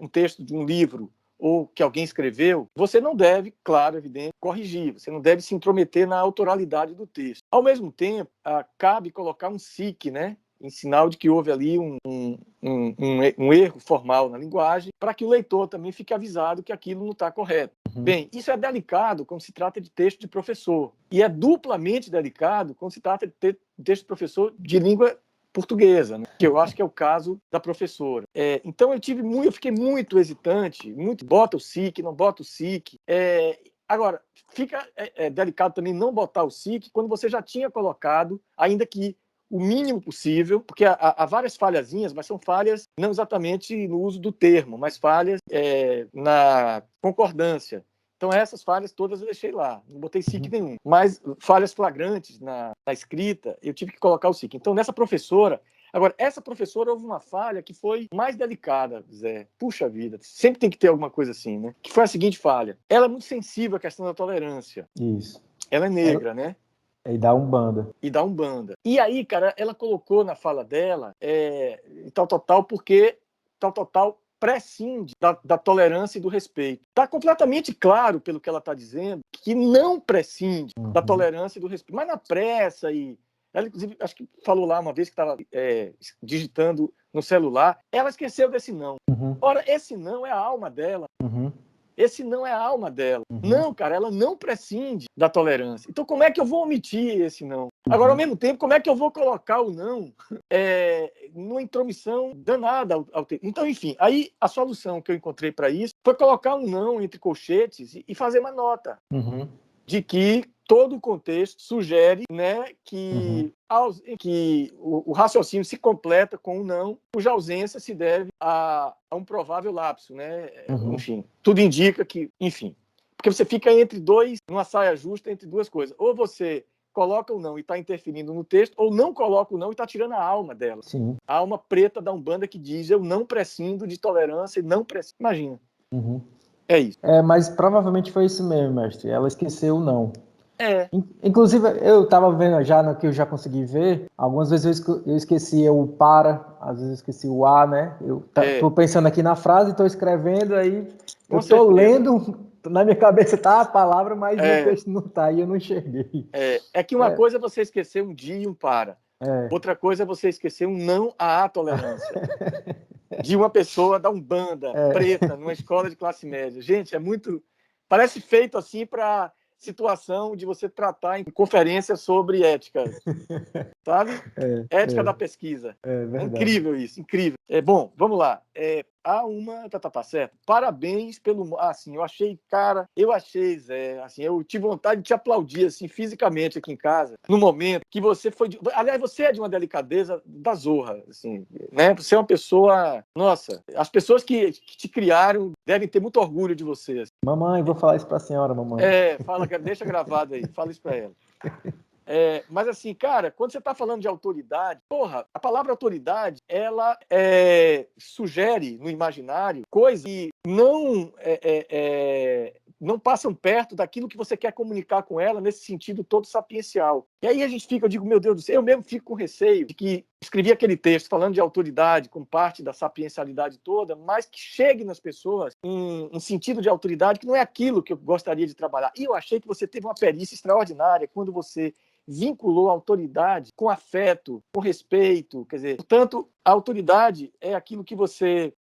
um texto de um livro ou que alguém escreveu, você não deve, claro, evidente, corrigir, você não deve se intrometer na autoralidade do texto. Ao mesmo tempo, cabe colocar um SIC, né, em sinal de que houve ali um erro formal na linguagem, para que o leitor também fique avisado que aquilo não está correto. Bem, isso é delicado quando se trata de texto de professor, e é duplamente delicado quando se trata de texto de professor de língua portuguesa, né? Que eu acho que é o caso da professora. Então eu fiquei muito hesitante, bota o SIC, não bota o SIC. Agora, fica delicado também não botar o SIC quando você já tinha colocado, ainda que o mínimo possível, porque há várias falhazinhas, mas são falhas não exatamente no uso do termo, mas falhas na concordância. Então, essas falhas todas eu deixei lá, não botei SIC nenhum. Mas falhas flagrantes na escrita, eu tive que colocar o SIC. Então, nessa professora... Agora, essa professora houve uma falha que foi mais delicada, Zé. Puxa vida, sempre tem que ter alguma coisa assim, né? Que foi a seguinte falha. Ela é muito sensível à questão da tolerância. Isso. Ela é negra, né? E da Umbanda. E aí, cara, ela colocou na fala dela tal, porque tal prescinde da tolerância e do respeito. Está completamente claro, pelo que ela está dizendo, que não prescinde da tolerância e do respeito. Mas na pressa, ela, inclusive, acho que falou lá uma vez que estava digitando no celular, ela esqueceu desse não. Ora, esse não é a alma dela. Esse não é a alma dela. Não, cara, ela não prescinde da tolerância. Então, como é que eu vou omitir esse não? Agora, ao mesmo tempo, como é que eu vou colocar o não numa intromissão danada ao texto? Então, enfim, aí a solução que eu encontrei para isso foi colocar um não entre colchetes e fazer uma nota de que todo o contexto sugere, né, que o raciocínio se completa com um não, cuja ausência se deve a um provável lapso, né? Enfim, tudo indica que, enfim, porque você fica numa saia justa entre duas coisas. Ou você coloca o não e está interferindo no texto, ou não coloca o não e está tirando a alma dela. Sim. A alma preta da Umbanda que diz: eu não prescindo de tolerância e não prescindo. Imagina. É isso. Mas provavelmente foi isso mesmo, mestre. Ela esqueceu o não. Inclusive, eu estava vendo já no que eu já consegui ver, algumas vezes eu esquecia o para, às vezes eu esqueci o a, né? Eu tô pensando aqui na frase, estou escrevendo, aí eu estou lendo, na minha cabeça tá a palavra, mas no texto não tá, e eu não enxerguei. Que uma coisa é você esquecer um dia e um para. Outra coisa é você esquecer um não à tolerância. De uma pessoa da Umbanda, preta, numa escola de classe média. Gente, parece feito assim para situação de você tratar em conferência sobre ética, sabe? Ética da pesquisa. É incrível isso, incrível. Bom, vamos lá. Há uma... Tá certo. Parabéns pelo... Assim, eu achei, Zé, assim, eu tive vontade de te aplaudir, assim, fisicamente aqui em casa, no momento que você foi... Aliás, você é de uma delicadeza da zorra, assim, né? Você é uma pessoa... Nossa, as pessoas que te criaram devem ter muito orgulho de você. Assim. Mamãe, vou falar isso pra senhora, mamãe. Deixa gravado aí, fala isso pra ela. Mas assim, cara, quando você está falando de autoridade, a palavra autoridade, ela sugere no imaginário coisas que não passam perto daquilo que você quer comunicar com ela nesse sentido todo sapiencial. E aí eu digo, meu Deus do céu, eu mesmo fico com receio de que escrevi aquele texto falando de autoridade como parte da sapiencialidade toda, mas que chegue nas pessoas um sentido de autoridade que não é aquilo que eu gostaria de trabalhar. E eu achei que você teve uma perícia extraordinária quando você vinculou a autoridade com afeto, com respeito, quer dizer, portanto, a autoridade é aquilo que você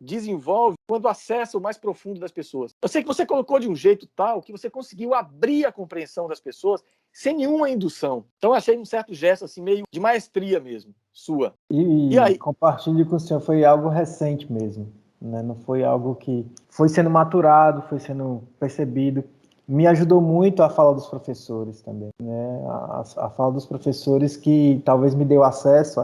desenvolve quando acessa o mais profundo das pessoas. Eu sei que você colocou de um jeito tal que você conseguiu abrir a compreensão das pessoas sem nenhuma indução. Então, achei um certo gesto assim, meio de maestria mesmo, sua. E aí? Compartilho com o senhor, foi algo recente mesmo, né? Não foi algo que foi sendo maturado, foi sendo percebido. Me ajudou muito a fala dos professores também, né? A fala dos professores que talvez me deu acesso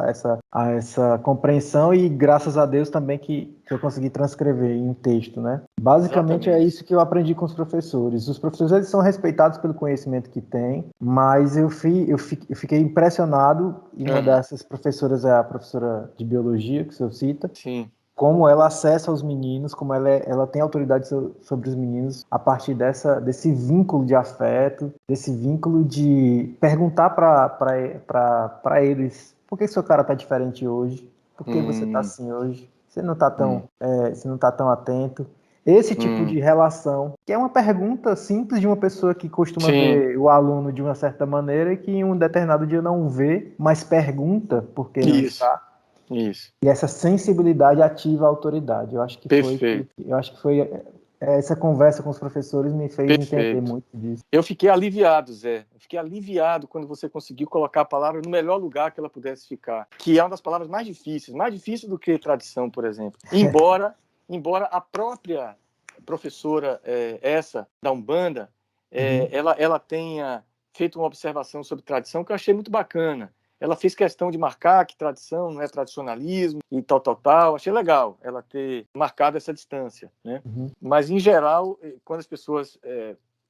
a essa compreensão e graças a Deus também que eu consegui transcrever em texto, né? Basicamente é isso que eu aprendi com os professores. Os professores eles são respeitados pelo conhecimento que têm, mas eu fiquei impressionado, e uma dessas professoras é a professora de biologia, que o senhor cita. Sim. Como ela acessa os meninos, como ela tem autoridade sobre os meninos a partir desse vínculo de afeto, desse vínculo de perguntar para eles: por que seu cara tá diferente hoje? Por que você tá assim hoje? Você não tá tão atento? Esse tipo de relação, que é uma pergunta simples de uma pessoa que costuma ver o aluno de uma certa maneira e que em um determinado dia não vê, mas pergunta por que não está. Isso. E essa sensibilidade ativa a autoridade. Perfeito. Essa conversa com os professores me fez entender muito disso. Eu fiquei aliviado, Zé. Eu fiquei aliviado quando você conseguiu colocar a palavra no melhor lugar que ela pudesse ficar, que é uma das palavras mais difícil do que tradição, por exemplo. Embora a própria professora essa da Umbanda, ela tenha feito uma observação sobre tradição que eu achei muito bacana. Ela fez questão de marcar que tradição não é tradicionalismo e tal. Achei legal ela ter marcado essa distância, né? Mas, em geral, quando as pessoas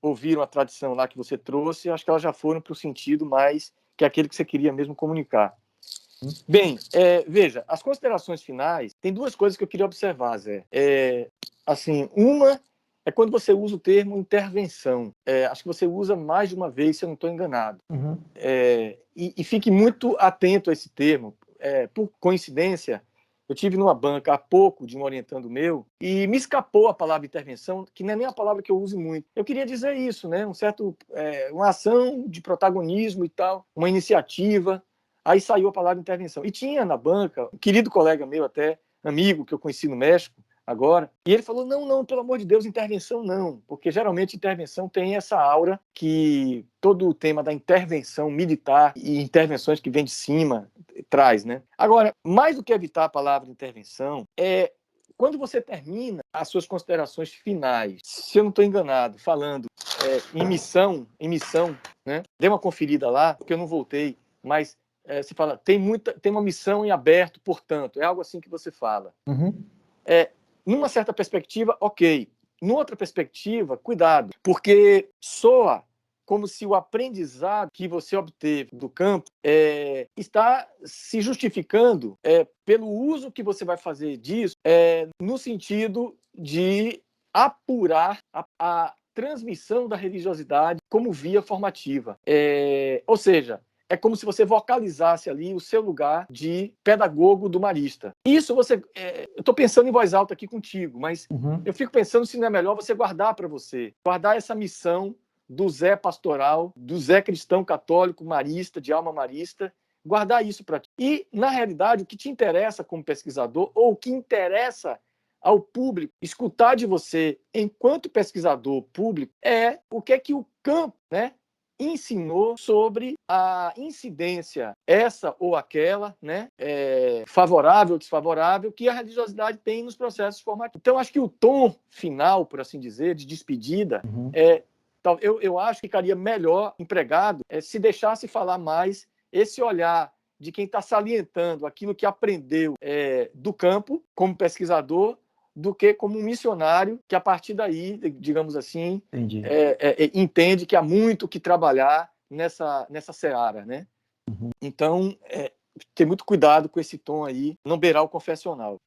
ouviram a tradição lá que você trouxe, acho que elas já foram para o sentido mais que aquele que você queria mesmo comunicar. Bem, veja, as considerações finais, tem duas coisas que eu queria observar, Zé. Assim, uma é quando você usa o termo intervenção. Acho que você usa mais de uma vez, se eu não estou enganado. E fique muito atento a esse termo. Por coincidência, eu tive numa banca há pouco de um orientando meu e me escapou a palavra intervenção, que não é nem a palavra que eu uso muito. Eu queria dizer isso, né? Uma ação de protagonismo e tal, uma iniciativa. Aí saiu a palavra intervenção. E tinha na banca um querido colega meu, até amigo, que eu conheci no México agora, e ele falou, não, pelo amor de Deus, intervenção não, porque geralmente intervenção tem essa aura que todo o tema da intervenção militar e intervenções que vem de cima traz, né? Agora, mais do que evitar a palavra intervenção, quando você termina as suas considerações finais, se eu não estou enganado, falando em missão, né? Dê uma conferida lá, porque eu não voltei, mas você fala, tem uma missão em aberto, portanto, é algo assim que você fala. Numa certa perspectiva, ok. Numa outra perspectiva, cuidado, porque soa como se o aprendizado que você obteve do campo está se justificando pelo uso que você vai fazer disso no sentido de apurar a transmissão da religiosidade como via formativa. Ou seja, é como se você vocalizasse ali o seu lugar de pedagogo do marista. Isso eu estou pensando em voz alta aqui contigo, mas eu fico pensando se não é melhor você guardar para você. Guardar essa missão do Zé pastoral, do Zé cristão católico marista, de alma marista, guardar isso para ti. E, na realidade, o que te interessa como pesquisador, ou o que interessa ao público escutar de você enquanto pesquisador público, é o que é que o campo, né, ensinou sobre a incidência, essa ou aquela, né, favorável ou desfavorável, que a religiosidade tem nos processos formativos. Então, acho que o tom final, por assim dizer, de despedida, eu acho que ficaria melhor empregado se deixasse falar mais esse olhar de quem está salientando aquilo que aprendeu do campo, como pesquisador, do que como um missionário que, a partir daí, digamos assim, entende que há muito que trabalhar nessa seara, né? Então, ter muito cuidado com esse tom aí, não beirar o confessional.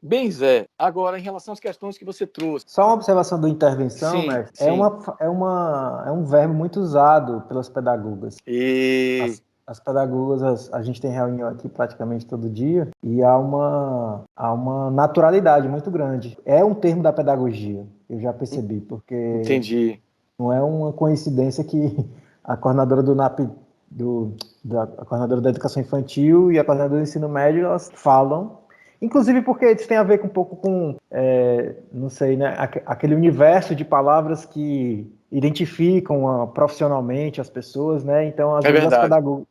Bem, Zé, agora, em relação às questões que você trouxe... Só uma observação da intervenção, mestre. É um verbo muito usado pelas pedagogas. As pedagogas, a gente tem reunião aqui praticamente todo dia e há uma naturalidade muito grande. É um termo da pedagogia, eu já percebi, porque Entendi. Não é uma coincidência que a coordenadora do NAP, a coordenadora da educação infantil e a coordenadora do ensino médio, elas falam, inclusive porque isso tem a ver com um pouco com, não sei, né, aquele universo de palavras que identificam profissionalmente as pessoas, né? Então, às vezes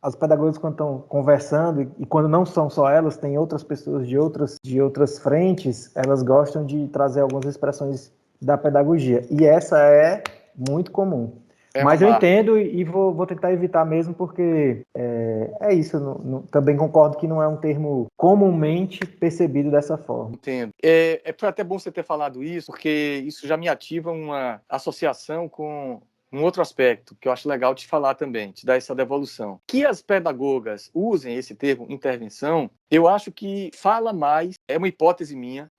as pedagogas quando estão conversando e quando não são só elas, tem outras pessoas de outras frentes, elas gostam de trazer algumas expressões da pedagogia. E essa é muito comum. Mas eu entendo e vou tentar evitar mesmo, porque é isso. Também concordo que não é um termo comumente percebido dessa forma. Entendo. Foi até bom você ter falado isso, porque isso já me ativa uma associação com um outro aspecto que eu acho legal te falar também, te dar essa devolução. Que as pedagogas usem esse termo intervenção, eu acho que fala mais, é uma hipótese minha,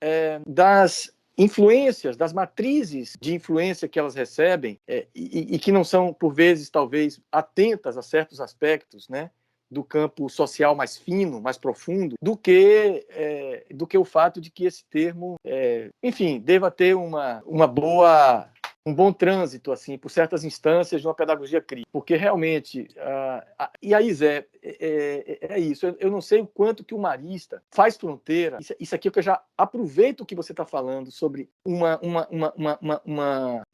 das influências, das matrizes de influência que elas recebem e que não são, por vezes, talvez, atentas a certos aspectos, né, do campo social mais fino, mais profundo, do que o fato de que esse termo, enfim, deva ter um bom trânsito assim por certas instâncias de uma pedagogia crítica, porque realmente e aí, Zé, é isso. Eu não sei o quanto que o marista faz fronteira. Isso aqui é que eu já aproveito o que você está falando sobre uma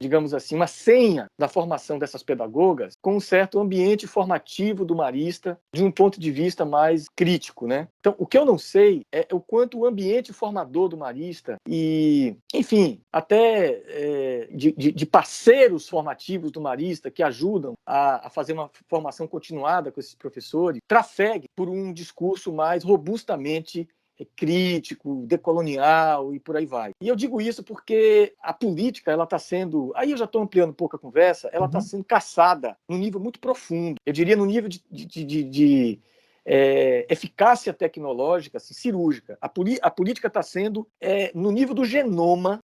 digamos assim, uma senha da formação dessas pedagogas com um certo ambiente formativo do marista de um ponto de vista mais crítico, né? Então, o que eu não sei é o quanto o ambiente formador do marista e, enfim, até de parceiros formativos do marista que ajudam a fazer uma formação continuada com esses professores, trafegue por um discurso mais robustamente crítico, decolonial e por aí vai. E eu digo isso porque a política, ela está sendo, aí eu já estou ampliando um pouco a conversa, ela está sendo caçada num nível muito profundo, eu diria no nível de eficácia tecnológica, assim, cirúrgica. A política está sendo, no nível do genoma,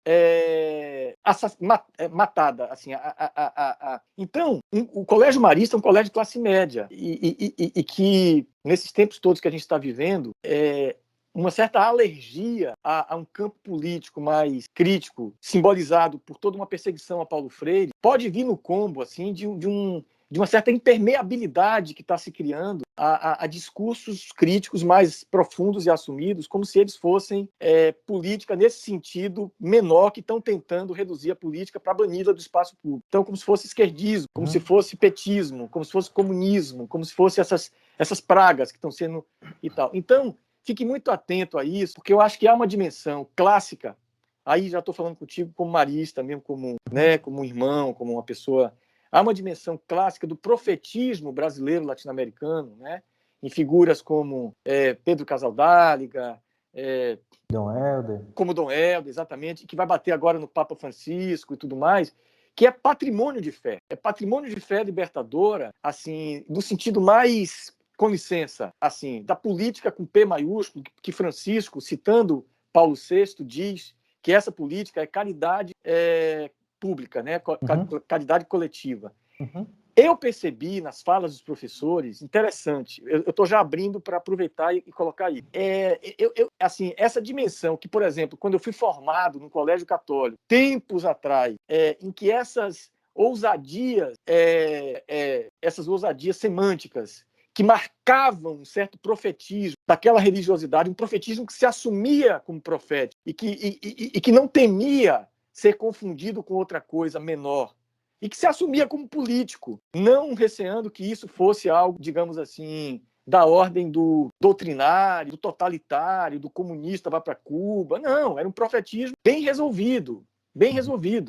matada. Assim, Então, o Colégio Marista é um colégio de classe média e que, nesses tempos todos que a gente está vivendo, uma certa alergia a um campo político mais crítico, simbolizado por toda uma perseguição a Paulo Freire, pode vir no combo assim, de uma certa impermeabilidade que está se criando a discursos críticos mais profundos e assumidos, como se eles fossem política nesse sentido menor, que estão tentando reduzir a política para bani-la do espaço público. Então, como se fosse esquerdismo, como se fosse petismo, como se fosse comunismo, como se fosse essas pragas que estão sendo e tal. Então, fique muito atento a isso, porque eu acho que há uma dimensão clássica, aí já estou falando contigo como marista, mesmo como um irmão, como uma pessoa. Há uma dimensão clássica do profetismo brasileiro latino-americano, né? Em figuras como Pedro Casaldáliga, Dom Helder. como Dom Helder, exatamente, que vai bater agora no Papa Francisco e tudo mais, que é patrimônio de fé. É patrimônio de fé libertadora, assim, no sentido mais, com licença, assim, da política com P maiúsculo, que Francisco, citando Paulo VI, diz que essa política é caridade pública, né? Caridade coletiva. Eu percebi nas falas dos professores, interessante, eu estou já abrindo para aproveitar e colocar aí, assim, essa dimensão que, por exemplo, quando eu fui formado no Colégio Católico, tempos atrás, em que essas ousadias semânticas que marcavam um certo profetismo daquela religiosidade, um profetismo que se assumia como profético e que não temia ser confundido com outra coisa menor, e que se assumia como político, não receando que isso fosse algo, digamos assim, da ordem do doutrinário, do totalitário, do comunista vai para Cuba. Não, era um profetismo bem resolvido,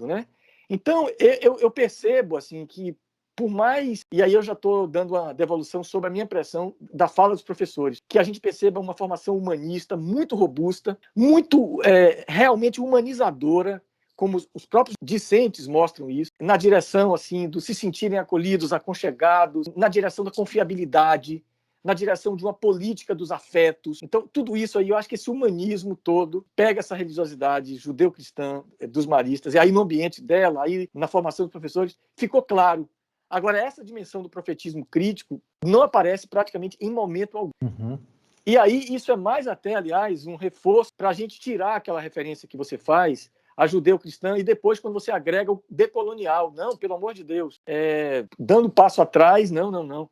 né? Então, eu percebo assim que, por mais, e aí eu já estou dando uma devolução sobre a minha impressão da fala dos professores, que a gente perceba uma formação humanista muito robusta, muito realmente humanizadora, como os próprios discentes mostram isso, na direção assim do se sentirem acolhidos, aconchegados, na direção da confiabilidade, na direção de uma política dos afetos. Então, tudo isso aí, eu acho que esse humanismo todo pega essa religiosidade judeu-cristã dos maristas, e aí no ambiente dela, aí na formação dos professores, ficou claro. Agora, essa dimensão do profetismo crítico não aparece praticamente em momento algum. E aí, isso é mais até, aliás, um reforço para a gente tirar aquela referência que você faz a judeu-cristã, e depois, quando você agrega o decolonial. Não, pelo amor de Deus. Dando passo atrás, não.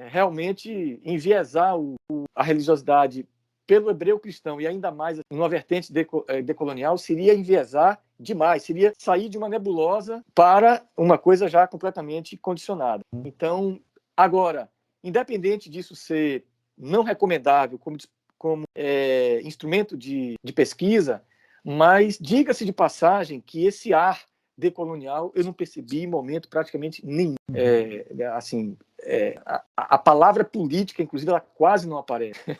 Realmente enviesar a religiosidade pelo hebreu cristão, e ainda mais numa vertente decolonial, seria enviesar demais, seria sair de uma nebulosa para uma coisa já completamente condicionada. Então, agora, independente disso ser não recomendável como instrumento de pesquisa, mas diga-se de passagem que esse ar decolonial eu não percebi em momento praticamente nenhum. A palavra política, inclusive, ela quase não aparece.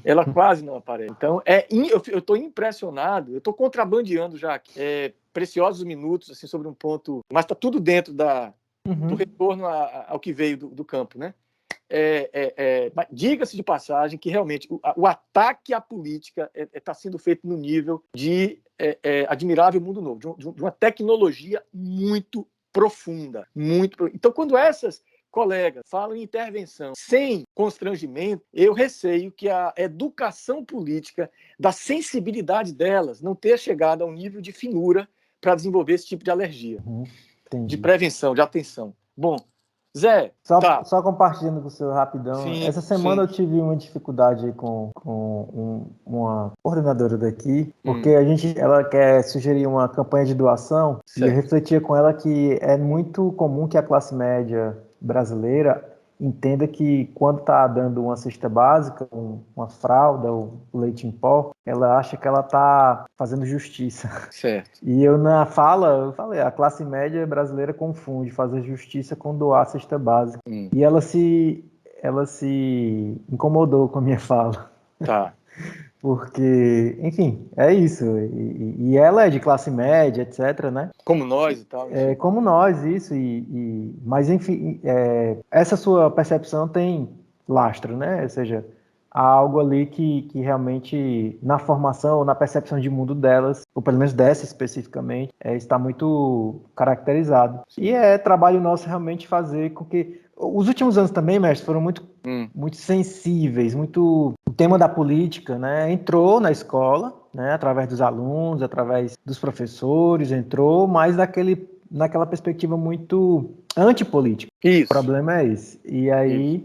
Ela quase não aparece. Então, eu estou impressionado, eu estou contrabandeando já aqui, preciosos minutos assim, sobre um ponto, mas está tudo dentro do retorno ao que veio do campo, né? Diga-se de passagem que realmente o ataque à política está sendo feito no nível de admirável mundo novo, de uma tecnologia muito profunda. Então, quando colegas falam em intervenção sem constrangimento, eu receio que a educação política, da sensibilidade delas, não tenha chegado a um nível de finura para desenvolver esse tipo de alergia, de prevenção, de atenção. Bom, Zé, só compartilhando com o senhor rapidão. Sim, Essa semana eu tive uma dificuldade com uma coordenadora daqui, porque ela quer sugerir uma campanha de doação, certo. E eu refletia com ela que é muito comum que a classe média brasileira entenda que quando está dando uma cesta básica, uma fralda, ou leite em pó, ela acha que ela está fazendo justiça. Certo. E eu na fala, eu falei, a classe média brasileira confunde fazer justiça com doar a cesta básica. E ela se incomodou com a minha fala. Tá. Porque, enfim, é isso. E ela é de classe média, etc, né? Como nós e tal. É, como nós, isso. Mas, enfim, essa sua percepção tem lastro, né? Ou seja, há algo ali que realmente, na formação ou na percepção de mundo delas, ou pelo menos dessa especificamente, está muito caracterizado. Sim. E é trabalho nosso realmente fazer com que... Os últimos anos também, mestre, foram muito sensíveis, muito... O tema da política, né, entrou na escola, né, através dos alunos, através dos professores, entrou, mas naquela perspectiva muito antipolítica. Isso. O problema é esse. E aí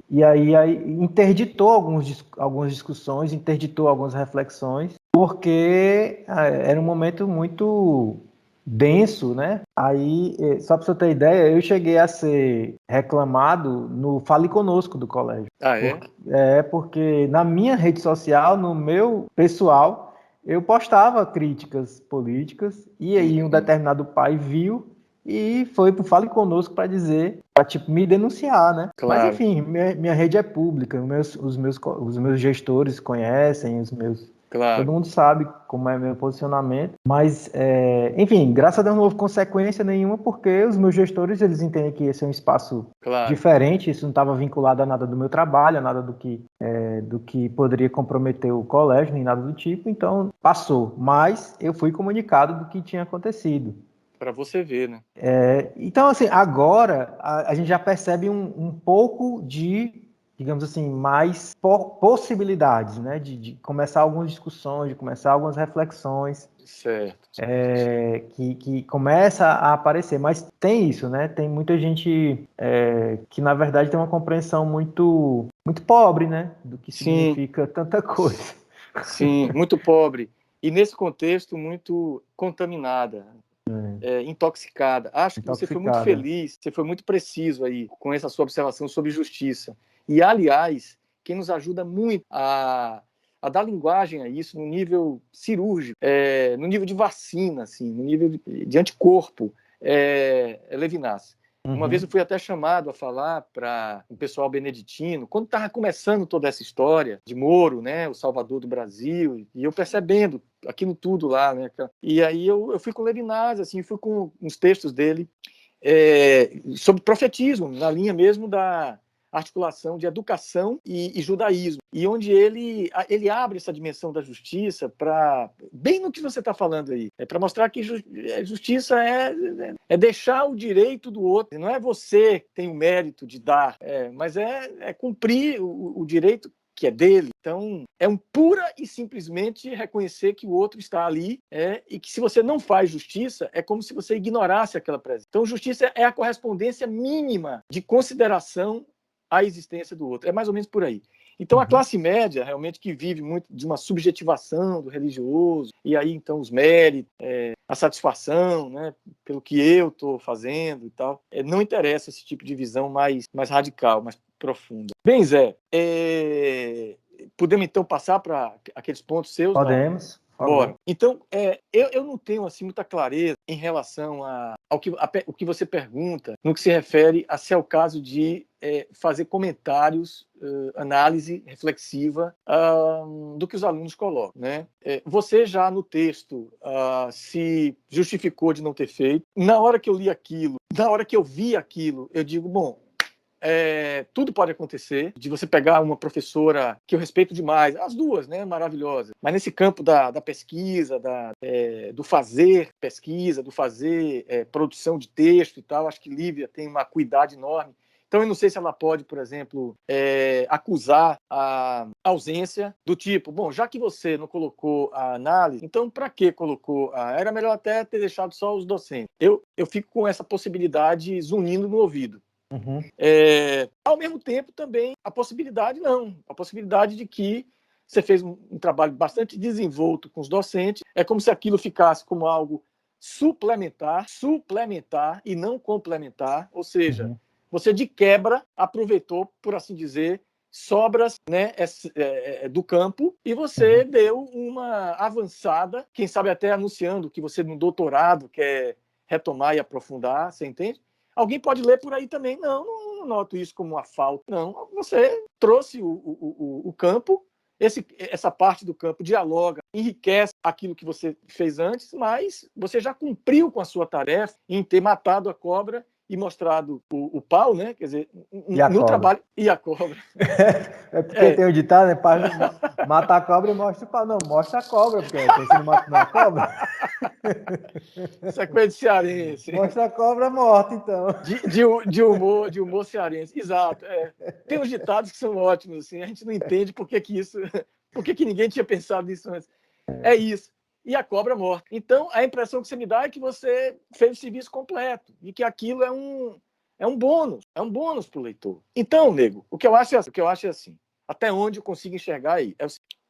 interditou algumas discussões, interditou algumas reflexões, porque era um momento muito denso, né? Aí, só para você ter ideia, eu cheguei a ser reclamado no Fale Conosco do colégio. Ah, é? Porque na minha rede social, no meu pessoal, eu postava críticas políticas, e aí um determinado pai viu e foi pro Fale Conosco para dizer, para tipo, me denunciar, né? Claro. Mas enfim, minha rede é pública, os meus gestores conhecem, Claro. Todo mundo sabe como é meu posicionamento, mas, enfim, graças a Deus não houve consequência nenhuma, porque os meus gestores, eles entendem que esse é um espaço diferente, isso não estava vinculado a nada do meu trabalho, a nada do que poderia comprometer o colégio, nem nada do tipo, então passou. Mas eu fui comunicado do que tinha acontecido. Para você ver, né? Então, assim, agora a gente já percebe um pouco de, digamos assim, mais possibilidades, né? De começar algumas discussões, de começar algumas reflexões. Certo. Que começa a aparecer. Mas tem isso, né? Tem muita gente que, na verdade, tem uma compreensão muito, muito pobre, né? Do que significa tanta coisa. Sim, muito pobre. E, nesse contexto, muito contaminada. Intoxicada. Acho que você foi muito feliz, você foi muito preciso aí com essa sua observação sobre justiça. E, aliás, quem nos ajuda muito a dar linguagem a isso no nível cirúrgico, no nível de vacina, assim, no nível de anticorpo, é Levinas. Uma vez eu fui até chamado a falar para o pessoal beneditino, quando estava começando toda essa história de Moro, né, o Salvador do Brasil, e eu percebendo aquilo tudo lá, né, e aí eu fui com o Levinas, assim, fui com uns textos dele sobre profetismo, na linha mesmo da articulação de educação e judaísmo, e onde ele abre essa dimensão da justiça para, bem no que você está falando aí, para mostrar que justiça é deixar o direito do outro, não é você que tem o mérito de dar, mas é cumprir o direito que é dele. Então, é pura e simplesmente reconhecer que o outro está ali e que se você não faz justiça, é como se você ignorasse aquela presença. Então, justiça é a correspondência mínima de consideração à existência do outro. É mais ou menos por aí. Então, a classe média, realmente, que vive muito de uma subjetivação do religioso, e aí, então, os méritos, a satisfação, né, pelo que eu estou fazendo e tal, não interessa esse tipo de visão mais radical, mais profunda. Bem, Zé, podemos, então, passar para aqueles pontos seus? Podemos. Bora. Então, eu não tenho assim muita clareza em relação ao que você pergunta, no que se refere a se é o caso de fazer comentários, análise reflexiva do que os alunos colocam, né? Você já no texto se justificou de não ter feito. Na hora que eu li aquilo, na hora que eu vi aquilo, eu digo, bom, tudo pode acontecer, de você pegar uma professora que eu respeito demais, as duas, né, maravilhosas, mas nesse campo da pesquisa, do fazer pesquisa, do fazer produção de texto e tal, acho que Lívia tem uma acuidade enorme. Então, eu não sei se ela pode, por exemplo, acusar a ausência do tipo, bom, já que você não colocou a análise, então para que colocou? Era melhor até ter deixado só os docentes. Eu fico com essa possibilidade zunindo no ouvido. Uhum. Ao mesmo tempo, também, a possibilidade de que você fez um trabalho bastante desenvolto com os docentes, é como se aquilo ficasse como algo suplementar e não complementar, ou seja, você de quebra aproveitou, por assim dizer, sobras, né, do campo, e você deu uma avançada, quem sabe até anunciando que você no doutorado quer retomar e aprofundar, você entende? Alguém pode ler por aí também, não noto isso como uma falta, não, você trouxe o campo, essa parte do campo dialoga, enriquece aquilo que você fez antes, mas você já cumpriu com a sua tarefa em ter matado a cobra e mostrado o pau, né? Quer dizer, no trabalho. E a cobra. É porque tem o ditado, né? Mata a cobra e mostra o pau. Não, mostra a cobra, porque você não mata a cobra. Sequência cearense. Mostra a cobra morta, então. De humor cearense. Exato. Tem uns ditados que são ótimos, assim, a gente não entende por que ninguém tinha pensado nisso antes. É isso. E a cobra morta. Então, a impressão que você me dá é que você fez o serviço completo e que aquilo é um bônus para o leitor. Então, nego, o que eu acho é assim, até onde eu consigo enxergar aí,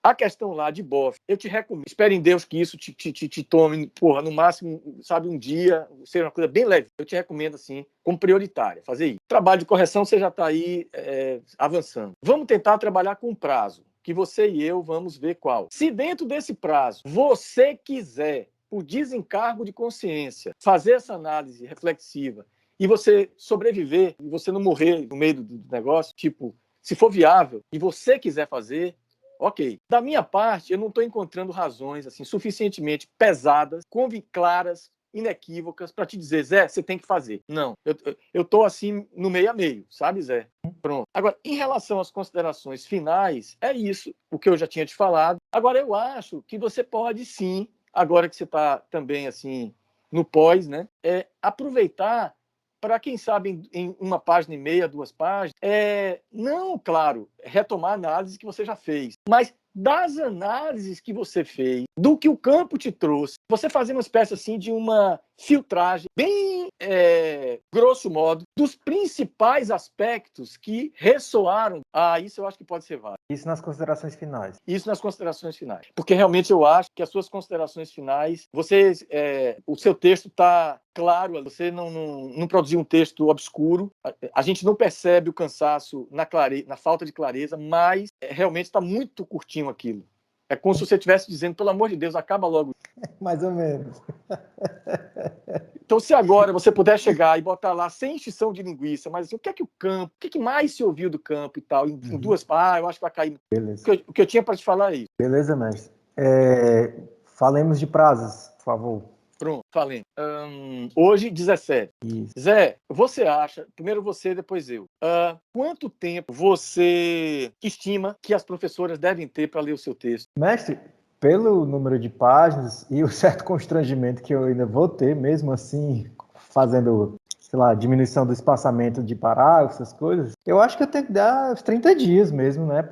a questão lá de bofe, eu te recomendo, espere em Deus que isso te tome, no máximo, sabe, um dia, seja uma coisa bem leve. Eu te recomendo, assim, como prioritária, fazer isso. Trabalho de correção, você já está aí avançando. Vamos tentar trabalhar com prazo, que você e eu vamos ver qual. Se dentro desse prazo você quiser, por desencargo de consciência, fazer essa análise reflexiva e você sobreviver, e você não morrer no meio do negócio, tipo, se for viável e você quiser fazer, ok. Da minha parte, eu não estou encontrando razões assim suficientemente pesadas, claras, inequívocas para te dizer, Zé, você tem que fazer. Não, eu estou assim no meio a meio, sabe, Zé? Pronto. Agora, em relação às considerações finais, é isso, o que eu já tinha te falado. Agora, eu acho que você pode sim, agora que você está também assim no pós, né, aproveitar para, quem sabe, em uma página e meia, 2 páginas, não, claro, retomar a análise que você já fez, mas das análises que você fez, do que o campo te trouxe, você fazer uma espécie assim de uma filtragem bem grosso modo dos principais aspectos que ressoaram. Isso eu acho que pode ser válido. Isso nas considerações finais. Isso nas considerações finais. Porque realmente eu acho que as suas considerações finais, o seu texto está claro, você não produziu um texto obscuro, a gente não percebe o cansaço na falta de clareza, mas realmente está muito curtinho aquilo. É como se você estivesse dizendo, pelo amor de Deus, acaba logo. Mais ou menos. Então, se agora você puder chegar e botar lá, sem encheção de linguiça, mas assim, o que mais se ouviu do campo e tal, em 2 páginas, eu acho que vai cair. Beleza. O que eu tinha para te falar é isso. Beleza, mestre. Falemos de prazos, por favor. Pronto, falei. Hoje, 17. Isso. Zé, você acha, primeiro você, depois eu, quanto tempo você estima que as professoras devem ter para ler o seu texto? Mestre, pelo número de páginas e o certo constrangimento que eu ainda vou ter, mesmo assim, fazendo, sei lá, diminuição do espaçamento de parágrafos, essas coisas, eu acho que eu tenho que dar uns 30 dias mesmo, né,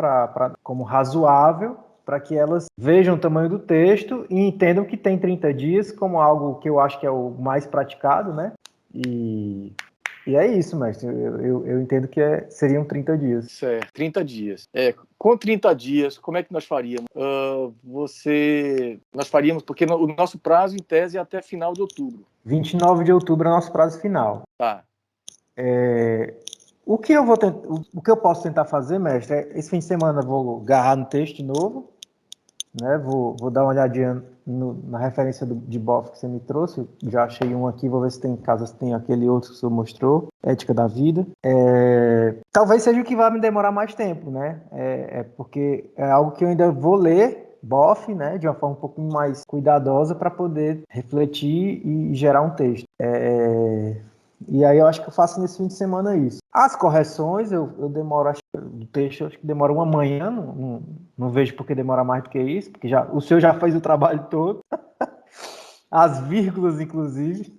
como razoável, para que elas vejam o tamanho do texto e entendam que tem 30 dias como algo que eu acho que é o mais praticado, né? E é isso, mestre. Eu entendo que seriam 30 dias. Certo, 30 dias. Com 30 dias, como é que nós faríamos? Nós faríamos, porque o nosso prazo, em tese, é até final de outubro. 29 de outubro é o nosso prazo final. Tá. O que eu posso tentar fazer, mestre, esse fim de semana eu vou agarrar no texto de novo, né? Vou dar uma olhadinha na referência de BOF que você me trouxe. Já achei um aqui, vou ver se tem caso tem aquele outro que você mostrou, Ética da Vida. Talvez seja o que vai me demorar mais tempo, né? Porque é algo que eu ainda vou ler, BOF, né? De uma forma um pouco mais cuidadosa para poder refletir e gerar um texto. E aí eu acho que eu faço nesse fim de semana isso. As correções, eu demoro, do texto, acho que demora uma manhã, não vejo por que demorar mais do que isso, porque o senhor já fez o trabalho todo. as vírgulas, inclusive.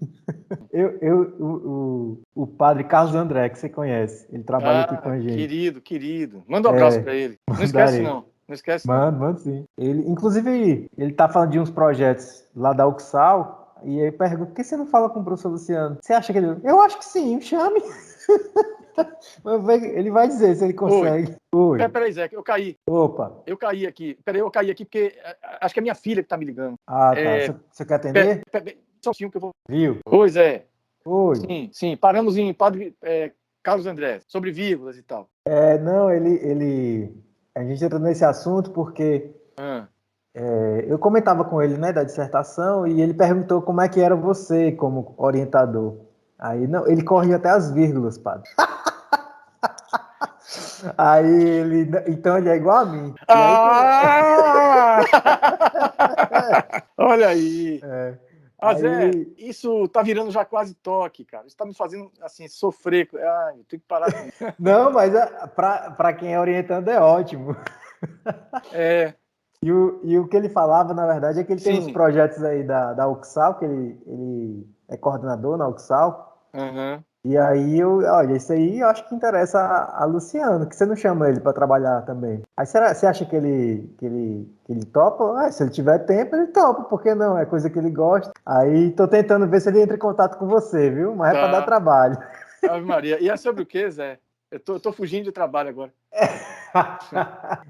O padre Carlos André, que você conhece, ele trabalha aqui com a gente. Querido. Manda um abraço para ele. Não esquece, não. Não esquece, não. Mando sim. Inclusive, ele tá falando de uns projetos lá da UXAL, e aí pergunta, por que você não fala com o professor Luciano? Você acha que ele... Eu acho que sim, chame. Ele vai dizer se ele consegue. Oi. Peraí, Zé, eu caí. Opa. Eu caí aqui. Peraí, eu caí aqui porque acho que é minha filha que tá me ligando. Ah, tá. Você quer atender? Só um que eu vou... Viu? Oi, Zé. Oi. Sim. Paramos em Padre Carlos André, sobre vírgulas e tal. Não, a gente entrou nesse assunto porque eu comentava com ele, né, da dissertação, e ele perguntou como é que era você como orientador. Aí, não, ele corria até as vírgulas, padre. Aí então ele é igual a mim. Olha aí. Zé, isso tá virando já quase toque, cara. Isso tá me fazendo, assim, sofrer. Eu tenho que parar com isso. Não, mas para quem é orientando é ótimo. E o que ele falava, na verdade, é que ele tem uns projetos aí da UXAL, que ele é coordenador na UXAL. E aí, olha, isso aí eu acho que interessa a Luciano, que você não chama ele para trabalhar também. Aí você acha que ele topa? Se ele tiver tempo, ele topa, por que não? É coisa que ele gosta. Aí tô tentando ver se ele entra em contato com você, viu? Mas é para dar trabalho. Ave Maria. E é sobre o quê, Zé? Eu tô fugindo de trabalho agora.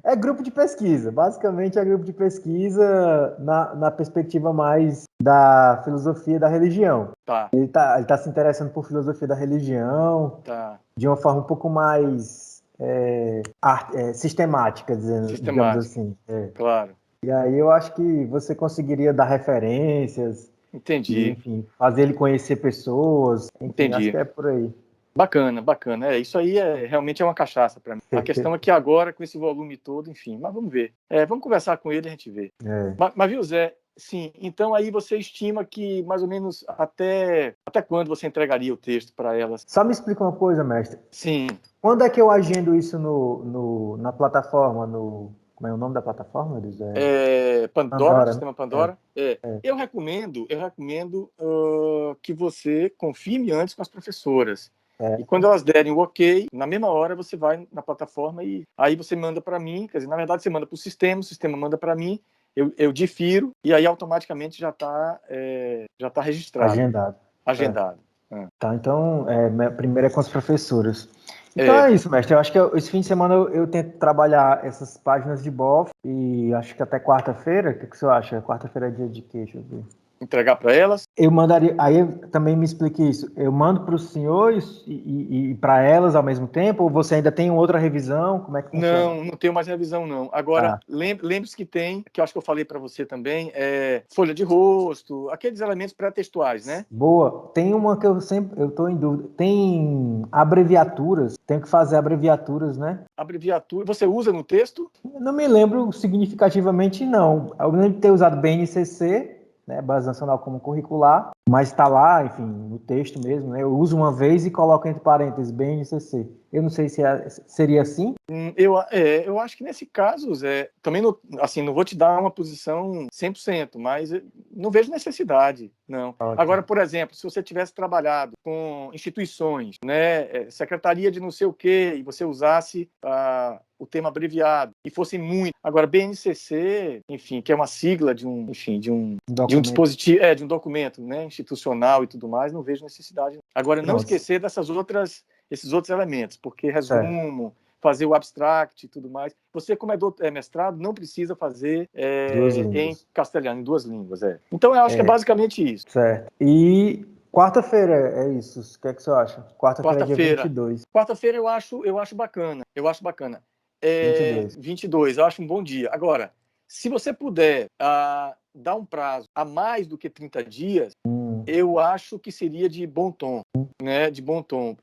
É grupo de pesquisa. Basicamente é grupo de pesquisa na perspectiva mais da filosofia da religião. Ele tá se interessando por filosofia da religião de uma forma um pouco mais sistemática, digamos assim. Claro. E aí eu acho que você conseguiria dar referências. Entendi. Enfim, fazer ele conhecer pessoas. Enfim, entendi. Acho que é por aí. Bacana. Isso aí realmente é uma cachaça para mim. A questão é que agora, com esse volume todo, enfim, mas vamos ver. Vamos conversar com ele e a gente vê. Mas viu, Zé? Sim, então aí você estima que mais ou menos até quando você entregaria o texto para elas? Só me explica uma coisa, mestre. Sim. Quando é que eu agendo isso na plataforma? Como é o nome da plataforma? Pandora, sistema Pandora. Eu recomendo que você confirme antes com as professoras. E quando elas derem o ok, na mesma hora você vai na plataforma e aí você manda para mim, quer dizer, na verdade você manda para o sistema manda para mim, eu difiro e aí automaticamente já está registrado. Agendado. Tá, então, primeiro é com as professoras. Então é isso, mestre. Eu acho que esse fim de semana eu tento trabalhar essas páginas de BOF e acho que até quarta-feira. O que você acha? Quarta-feira é dia de quê? Deixa eu ver. Entregar para elas? Eu mandaria. Aí também me explique isso. Eu mando para os senhores e para elas ao mesmo tempo? Ou você ainda tem outra revisão? Como é que funciona? Não tenho mais revisão, não. Agora, lembre-se que tem, que eu acho que eu falei para você também, folha de rosto, aqueles elementos pré-textuais, né? Boa. Tem uma que eu estou em dúvida. Tem abreviaturas. Tenho que fazer abreviaturas, né? Abreviatura. Você usa no texto? Não me lembro significativamente, não. Eu lembro de ter usado BNCC, né, Base Nacional Comum Curricular, mas está lá, enfim, no texto mesmo, né? Eu uso uma vez e coloco entre parênteses BNCC. Eu não sei se seria assim. Eu acho que nesse caso, Zé, também não vou te dar uma posição 100%, mas não vejo necessidade, não. Ótimo. Agora, por exemplo, se você tivesse trabalhado com instituições, né, secretaria de não sei o quê, e você usasse o tema abreviado, e fosse muito. Agora, BNCC, enfim, que é uma sigla de um dispositivo, de um documento, né, institucional e tudo mais, não vejo necessidade. Agora, não esquecer esses outros elementos, porque resumo, fazer o abstract e tudo mais. Você, como é mestrado, não precisa fazer em castelhano, em 2 línguas. Então, eu acho que é basicamente isso. Certo. E quarta-feira é isso. O que é que você acha? Quarta-feira é dia 22. Quarta-feira eu acho bacana. 22, eu acho um bom dia. Agora, se você puder dar um prazo a mais do que 30 dias, eu acho que seria de bom tom, né? De bom tom.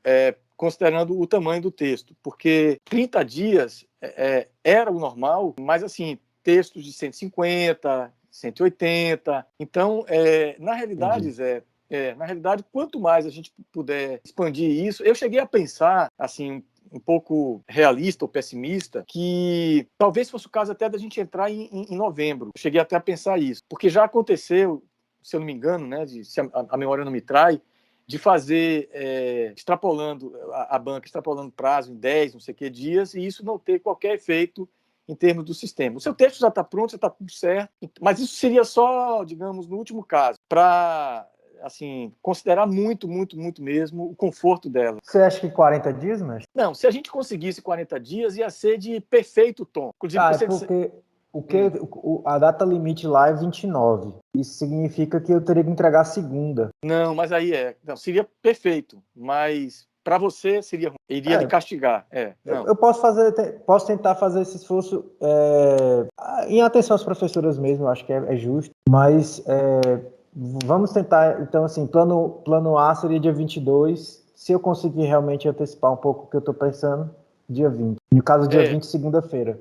Considerando o tamanho do texto, porque 30 dias era o normal, mas assim, textos de 150, 180. Então, na realidade, Zé, quanto mais a gente puder expandir isso, eu cheguei a pensar, assim, um pouco realista ou pessimista, que talvez fosse o caso até da gente entrar em novembro. Eu cheguei até a pensar isso, porque já aconteceu se eu não me engano, né, se a memória não me trai, de fazer, extrapolando a banca, extrapolando prazo em 10, não sei o que, dias, e isso não ter qualquer efeito em termos do sistema. O seu texto já está pronto, já está tudo certo, mas isso seria só, digamos, no último caso, para, assim, considerar muito, muito, muito mesmo o conforto dela. Você acha que 40 dias, mestre? Não, se a gente conseguisse 40 dias, ia ser de perfeito tom. Inclusive, é porque a data limite lá é 29. Isso significa que eu teria que entregar segunda. Não, mas aí não, seria perfeito, mas para você seria ruim. Iria lhe castigar. Não. Eu posso tentar fazer esse esforço em atenção às professoras mesmo, eu acho que é justo, mas vamos tentar, então assim, plano A seria dia 22, se eu conseguir realmente antecipar um pouco o que eu estou pensando, dia 20. No caso, dia 20, segunda-feira.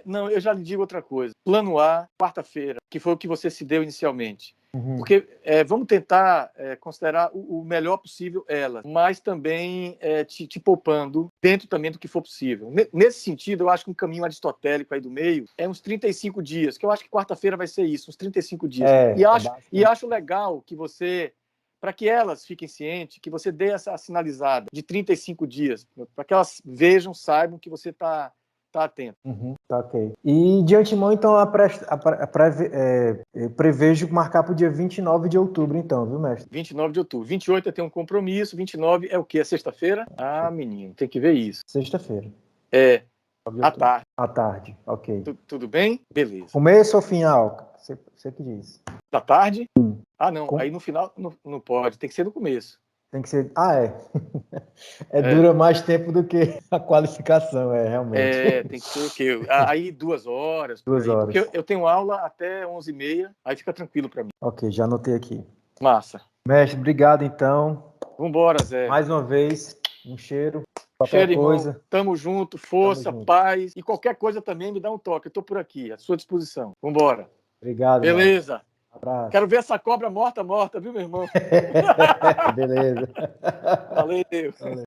Não, eu já lhe digo outra coisa. Plano A, quarta-feira, que foi o que você se deu inicialmente. Uhum. Porque vamos tentar considerar o melhor possível ela, mas também te poupando dentro também do que for possível. Nesse sentido, eu acho que um caminho aristotélico aí do meio é uns 35 dias, que eu acho que quarta-feira vai ser isso, uns 35 dias. E acho legal que você, para que elas fiquem cientes, que você dê essa sinalizada de 35 dias, para que elas vejam, saibam que você está atento. Uhum, tá ok. E de antemão, então, eu prevejo marcar para o dia 29 de outubro, então, viu, mestre? 29 de outubro. 28 eu tenho um compromisso, 29 é o quê? É sexta-feira? Ah, menino, tem que ver isso. Sexta-feira. À tarde. À tarde, ok. Tudo bem? Beleza. Começo ou final? Você que diz. Da tarde? Ah, não. Aí no final não pode. Tem que ser no começo. Tem que ser. Dura mais tempo do que a qualificação, realmente. Tem que ser o quê? Aí 2 horas. 2 horas. Porque eu tenho aula até 11h30, aí fica tranquilo para mim. Ok, já anotei aqui. Massa. Mestre, obrigado então. Vambora, Zé. Mais uma vez, um cheiro. Qualquer Cheiro, coisa. irmão. Tamo junto, força, paz. E qualquer coisa também me dá um toque. Eu tô por aqui, à sua disposição. Vambora. Obrigado. Beleza. Abraço. Quero ver essa cobra morta, viu, meu irmão? Beleza. Valeu.